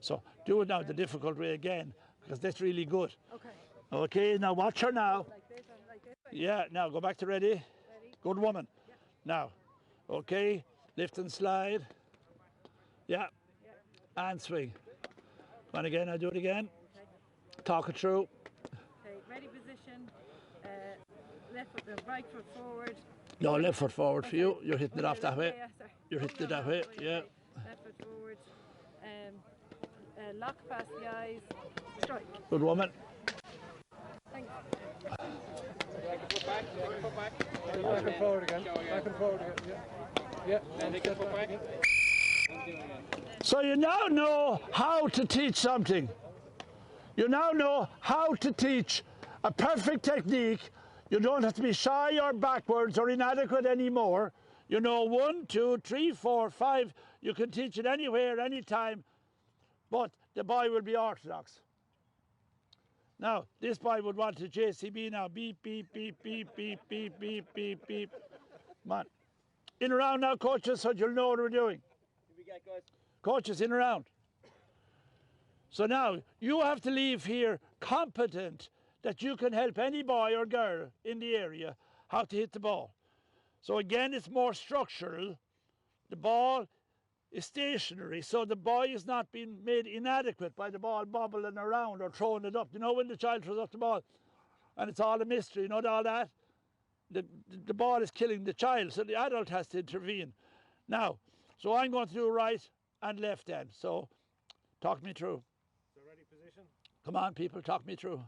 So do it now the difficult way again, because that's really good. Okay. Okay, now watch her now. Like this and like this. Yeah, now go back to ready. Good woman. Now, okay, lift and slide. Yeah. And swing. And again, I do it again. Talk it through. Okay, ready position. Left foot, right foot forward. No, left foot forward for you. You're hitting it off that way. Yeah, sorry. You're hitting it that way, yeah. Left foot forward. Lock past the eyes. Strike. Good woman. Thanks. Back and foot back. Back and forward again. Back and forward again. Yeah. Yeah. And take a foot back. So you now know how to teach something. You now know how to teach a perfect technique. You don't have to be shy or backwards or inadequate anymore. You know 1, 2, 3, 4, 5. You can teach it anywhere, anytime. But the boy will be orthodox. Now, this boy would want to JCB now. Beep, beep, beep, beep, beep, beep, beep, beep, beep. Come on. In around now, coaches, so you'll know what we're doing. Here we go, guys. Coaches, in around. So now, you have to leave here competent that you can help any boy or girl in the area how to hit the ball. So again, it's more structural. The ball is stationary, so the boy is not being made inadequate by the ball bobbling around or throwing it up. You know when the child throws up the ball and it's all a mystery, you know all that? The ball is killing the child, so the adult has to intervene. Now, so I'm going to do right and left then. So talk me through. So ready position. Come on, people, talk me through.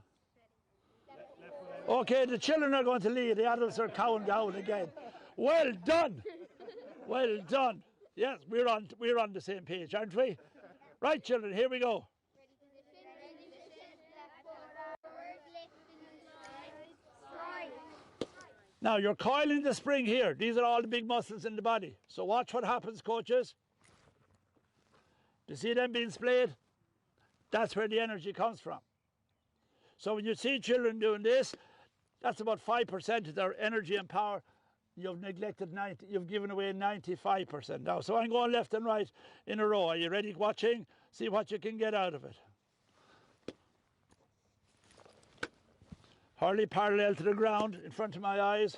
Okay, the children are going to lead. The adults are counting down again. Well done. Well done. Yes, we're on the same page, aren't we? Right, children, here we go. Now, you're coiling the spring here. These are all the big muscles in the body. So watch what happens, coaches. Do you see them being splayed? That's where the energy comes from. So when you see children doing this, that's about 5% of their energy and power. You've neglected 90, you've given away 95% now. So I'm going left and right in a row. Are you ready watching? See what you can get out of it. Hurley parallel to the ground in front of my eyes.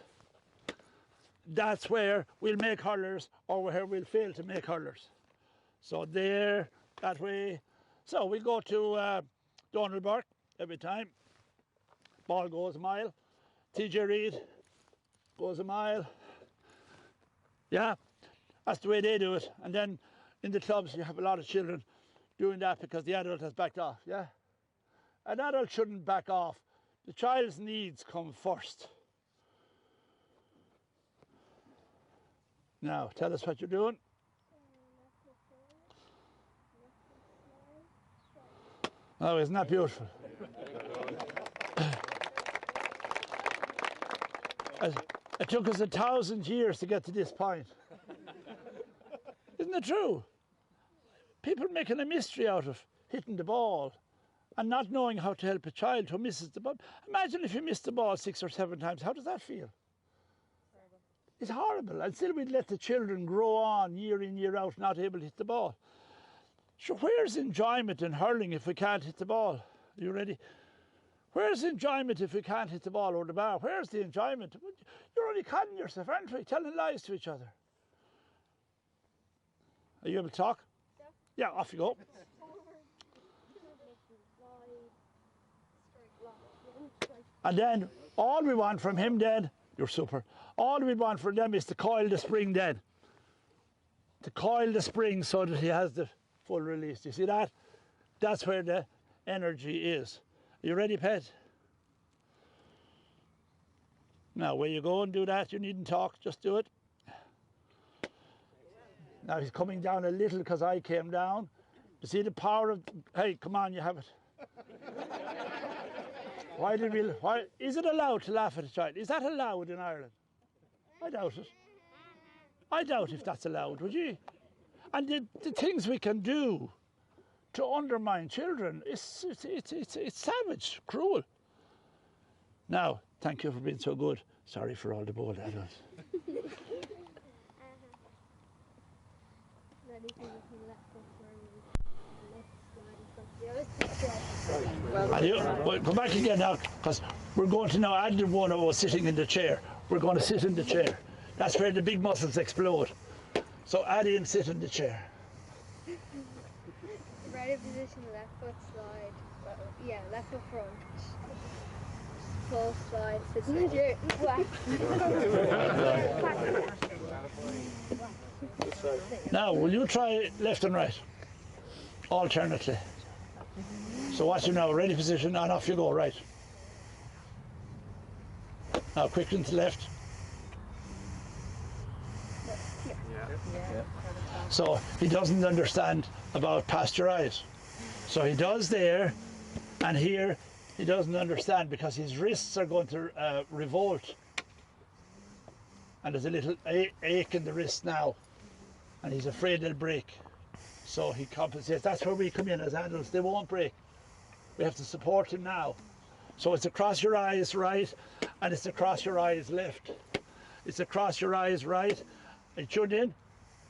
That's where we'll make hurlers or where we'll fail to make hurlers. So there, that way. So we go to Donald Burke every time. Ball goes a mile. TJ Reid goes a mile. Yeah, that's the way they do it. And then in the clubs you have a lot of children doing that because the adult has backed off, yeah? An adult shouldn't back off. The child's needs come first. Now, tell us what you're doing. Oh, isn't that beautiful? It took us 1,000 years to get to this point. Isn't it true? People making a mystery out of hitting the ball and not knowing how to help a child who misses the ball. Imagine if you missed the ball 6 or 7 times. How does that feel? Horrible. It's horrible. And still we'd let the children grow on year in, year out, not able to hit the ball. So where's enjoyment in hurling if we can't hit the ball? Are you ready? Where's enjoyment if we can't hit the ball over the bar? Where's the enjoyment? You're only conning yourself, aren't we? Telling lies to each other. Are you able to talk? Yeah. Yeah, off you go. And then all we want from him then, you're super, all we want from them is to coil the spring then. To coil the spring so that he has the full release. Do you see that? That's where the energy is. Are you ready, pet? Now, where you go and do that, you needn't talk, just do it. Now he's coming down a little because I came down. You see the power of, hey, come on, you have it. Why is it allowed to laugh at a child? Is that allowed in Ireland? I doubt it. I doubt if that's allowed, would you? And the things we can do to undermine children, it's savage, cruel. Now, thank you for being so good. Sorry for all the bold adults. Well, come back again now, because we're going to now add the one of us sitting in the chair. We're going to sit in the chair. That's where the big muscles explode. So add in, sit in the chair. Ready position, left foot slide. Yeah, left foot front. Full slide, sits in the dirt and whack. Now, will you try left and right? Alternately. So watch him now, ready position, and off you go, right. Now quick into left. So he doesn't understand about past your eyes. So he does there, and here he doesn't understand because his wrists are going to revolt. And there's a little ache in the wrist now, and he's afraid they'll break. So he compensates. That's where we come in as adults. They won't break. We have to support him now. So it's across your eyes right, and it's across your eyes left. It's across your eyes right, and tuned in,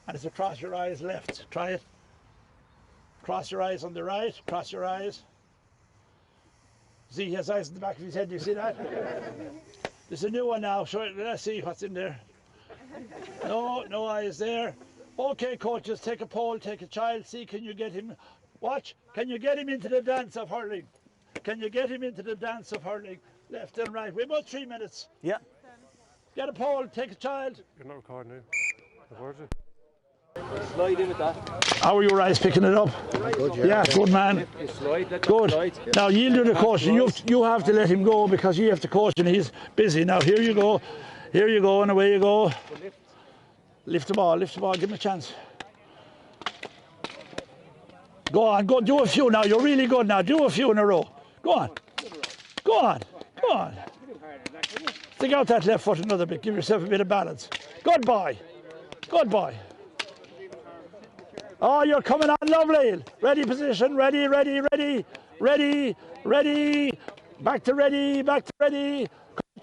and it's across your eyes left. Try it. Cross your eyes on the right, cross your eyes. See, he has eyes in the back of his head, do you see that? There's a new one now, so let's see what's in there. No eyes there. Okay, coaches, take a pole, take a child, see, can you get him, watch, can you get him into the dance of hurling? Can you get him into the dance of hurling, left and right? We've about 3 minutes. Yeah. Get a pole, take a child. You're not recording now. Record it. Slide in with that. How are your eyes picking it up? Good, Yeah, good man. Slide, let Good. slide. Now yield to the coach. You have to let him go because you have to coach and he's busy. Now here you go. Here you go and away you go. Lift the ball, give him a chance. Go on, go do a few now. You're really good now. Do a few in a row. Go on. Go on. Go on. Stick out that left foot another bit. Give yourself a bit of balance. Good boy. Good boy. Oh, you're coming on lovely. Ready position. Ready. Back to ready. Coach,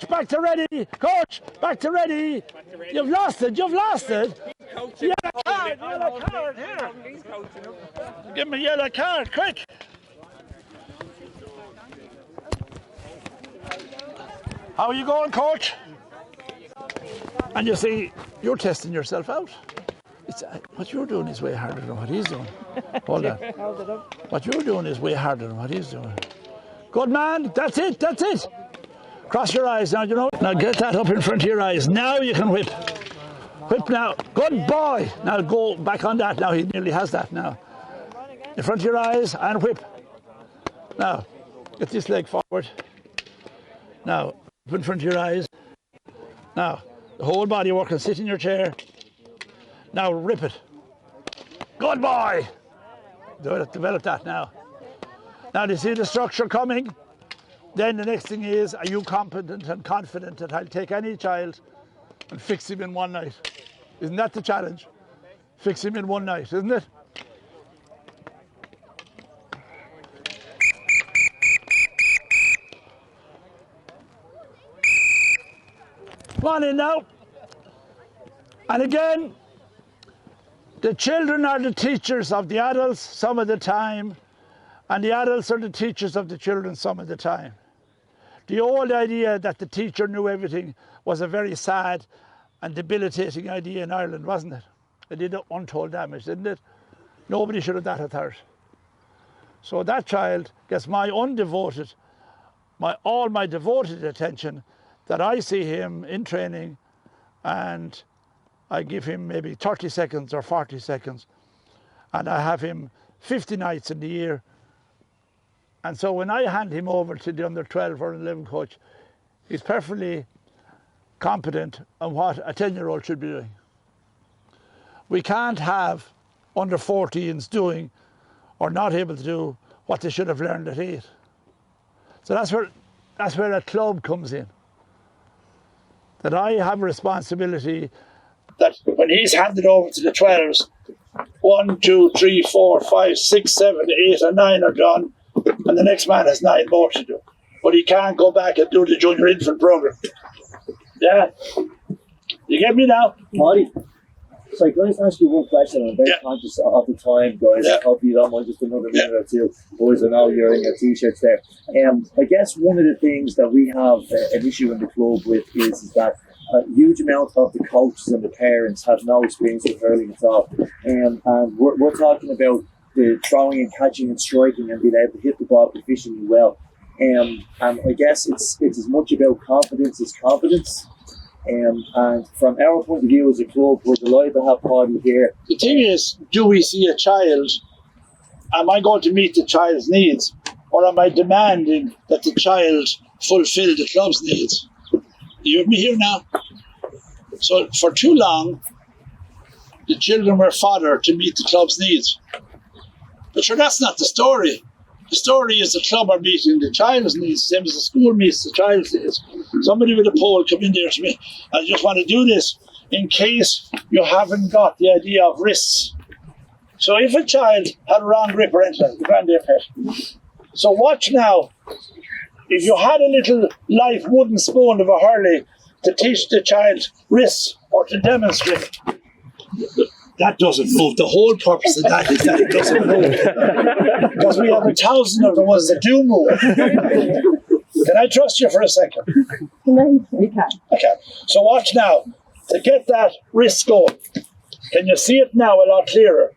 back to ready. Coach, back to ready. You've lost it. Yellow card here. Give me a yellow card, quick. How are you going, coach? And you see, you're testing yourself out. What you're doing is way harder than what he's doing. Hold on. What you're doing is way harder than what he's doing. Good man, that's it. Cross your eyes now, you know. Now get that up in front of your eyes. Now you can whip. Whip now. Good boy. Now go back on that. Now he nearly has that now. In front of your eyes and whip. Now, get this leg forward. Now, up in front of your eyes. Now, the whole body working. Sit in your chair. Now rip it. Good boy. Develop that now. Now do you see the structure coming? Then the next thing is, are you competent and confident that I'll take any child and fix him in one night? Isn't that the challenge? Fix him in one night, isn't it? Come on in now. And again, the children are the teachers of the adults some of the time, and the adults are the teachers of the children some of the time. The old idea that the teacher knew everything was a very sad and debilitating idea in Ireland, wasn't it? It did untold damage, didn't it? Nobody should have that authority. So that child gets all my devoted attention, that I see him in training and I give him maybe 30 seconds or 40 seconds, and I have him 50 nights in the year. And so when I hand him over to the under 12 or 11 coach, he's perfectly competent on what a 10-year-old should be doing. We can't have under 14s doing or not able to do what they should have learned at 8. So that's where a club comes in. That I have a responsibility that when he's handed over to the 12s, 1, 2, 3, 4, 5, 6, 7, 8 and 9 are done, and the next man has 9 more to do. But he can't go back and do the junior infant program. Yeah? You get me now? Paudie, sorry, can I just ask you one question? I'm very conscious of the time, guys. I hope you don't mind just another minute or two. Boys, I know you're in your t-shirts there. I guess one of the things that we have an issue in the club with is that a huge amount of the coaches and the parents have no experience with hurling at all. And we're talking about the throwing and catching and striking and being able to hit the ball efficiently well. And I guess it's as much about confidence as competence. And from our point of view as a club, we're delighted to have Paudie here. The thing is, do we see a child? Am I going to meet the child's needs? Or am I demanding that the child fulfill the club's needs? You hear me here now? So for too long, the children were fodder to meet the club's needs. But sure, that's not the story. The story is the club are meeting the child's needs, same as the school meets the child's needs. Somebody with a poll come in there to me. I just want to do this in case you haven't got the idea of risks. So if a child had a wrong grip or anything, so watch now. If you had a little live wooden spoon of a hurley to teach the child risks or to demonstrate, that doesn't move. The whole purpose of that is that it doesn't move. Because we have 1,000 of the ones that do move. Can I trust you for a second? You can. Okay. So watch now. To get that wrist going, can you see it now a lot clearer?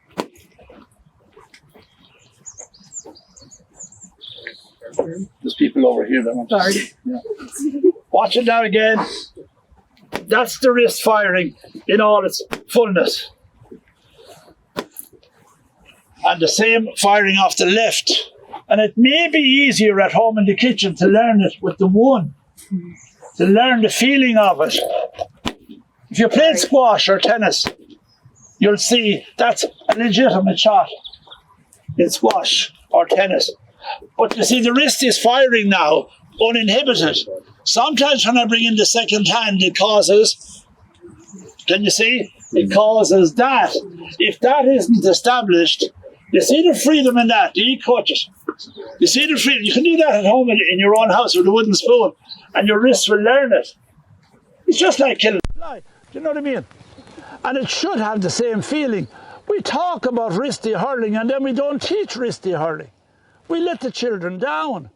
There's people over here that want to see. Yeah. Watch it now again. That's the wrist firing in all its fullness. And the same firing off the left. And it may be easier at home in the kitchen to learn it with the one, to learn the feeling of it. If you played squash or tennis, you'll see that's a legitimate shot in squash or tennis. But you see, the wrist is firing now, uninhibited. Sometimes when I bring in the second hand, it causes, can you see? It causes that. If that isn't established, you see the freedom in that, the coaches. You see the freedom. You can do that at home in your own house with a wooden spoon, and your wrists will learn it. It's just like killing a fly. Do you know what I mean? And it should have the same feeling. We talk about wristy hurling, and then we don't teach wristy hurling. We let the children down.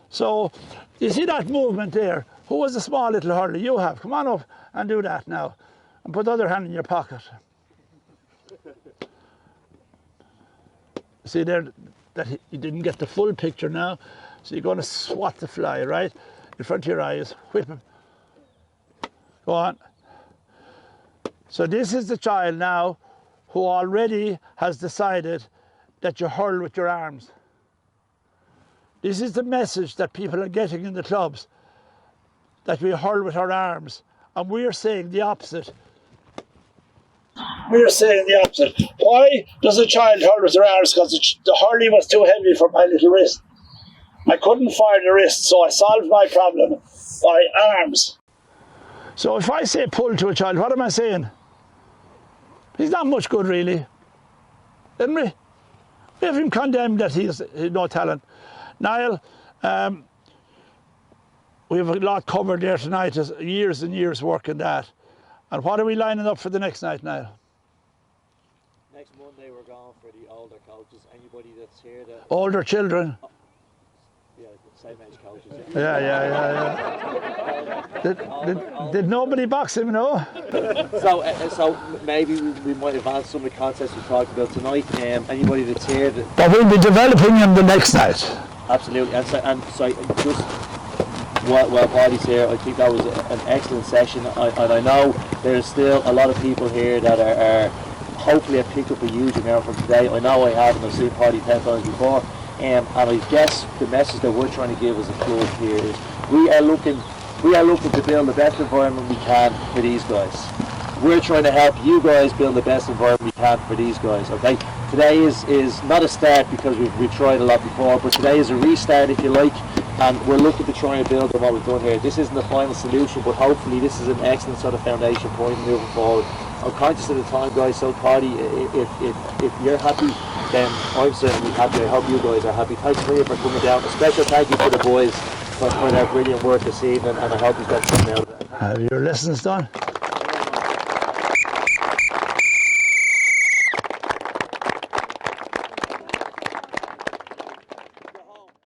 So, you see that movement there? Who was the small little hurler? You have. Come on up and do that now. And put the other hand in your pocket. See there that you didn't get the full picture now. So you're going to swat the fly, right? In front of your eyes. Whip him. Go on. So this is the child now who already has decided that you hurl with your arms. This is the message that people are getting in the clubs, that we hurl with our arms, and we're saying the opposite. We're saying the opposite. Why does a child hurl with their arms? Because the hurley was too heavy for my little wrist. I couldn't fire the wrist, so I solved my problem by arms. So if I say pull to a child, what am I saying? He's not much good, really. Didn't we? We have him condemned that he's no talent. Niall, we have a lot covered there tonight, years and years work in that. And what are we lining up for the next night, Niall? Next Monday we're going for the older coaches. Anybody that's here that... Older children? Yeah, same age coaches. Yeah. Did nobody box him, no? So maybe we might advance some of the concepts we talked about tonight. Anybody that's here that... But we'll be developing him the next night. Absolutely. And so just while Paudie's here, I think that was an excellent session. And I know there's still a lot of people here that are hopefully have picked up a huge amount from today. I know I have, and I've seen Paudie 10 times before. And I guess the message that we're trying to give as a club here is we are looking to build the best environment we can for these guys. We're trying to help you guys build the best environment we can for these guys, okay? Today is not a start because we've tried a lot before, but today is a restart, if you like, and we're looking to try and build on what we've done here. This isn't the final solution, but hopefully this is an excellent sort of foundation point moving forward. I'm conscious of the time, guys, so Paudie, if you're happy, then I'm certainly happy. I hope you guys are happy. Thanks for coming down. A special thank you to the boys for their brilliant work this evening, and I hope you've got something out of it. Have your lessons done?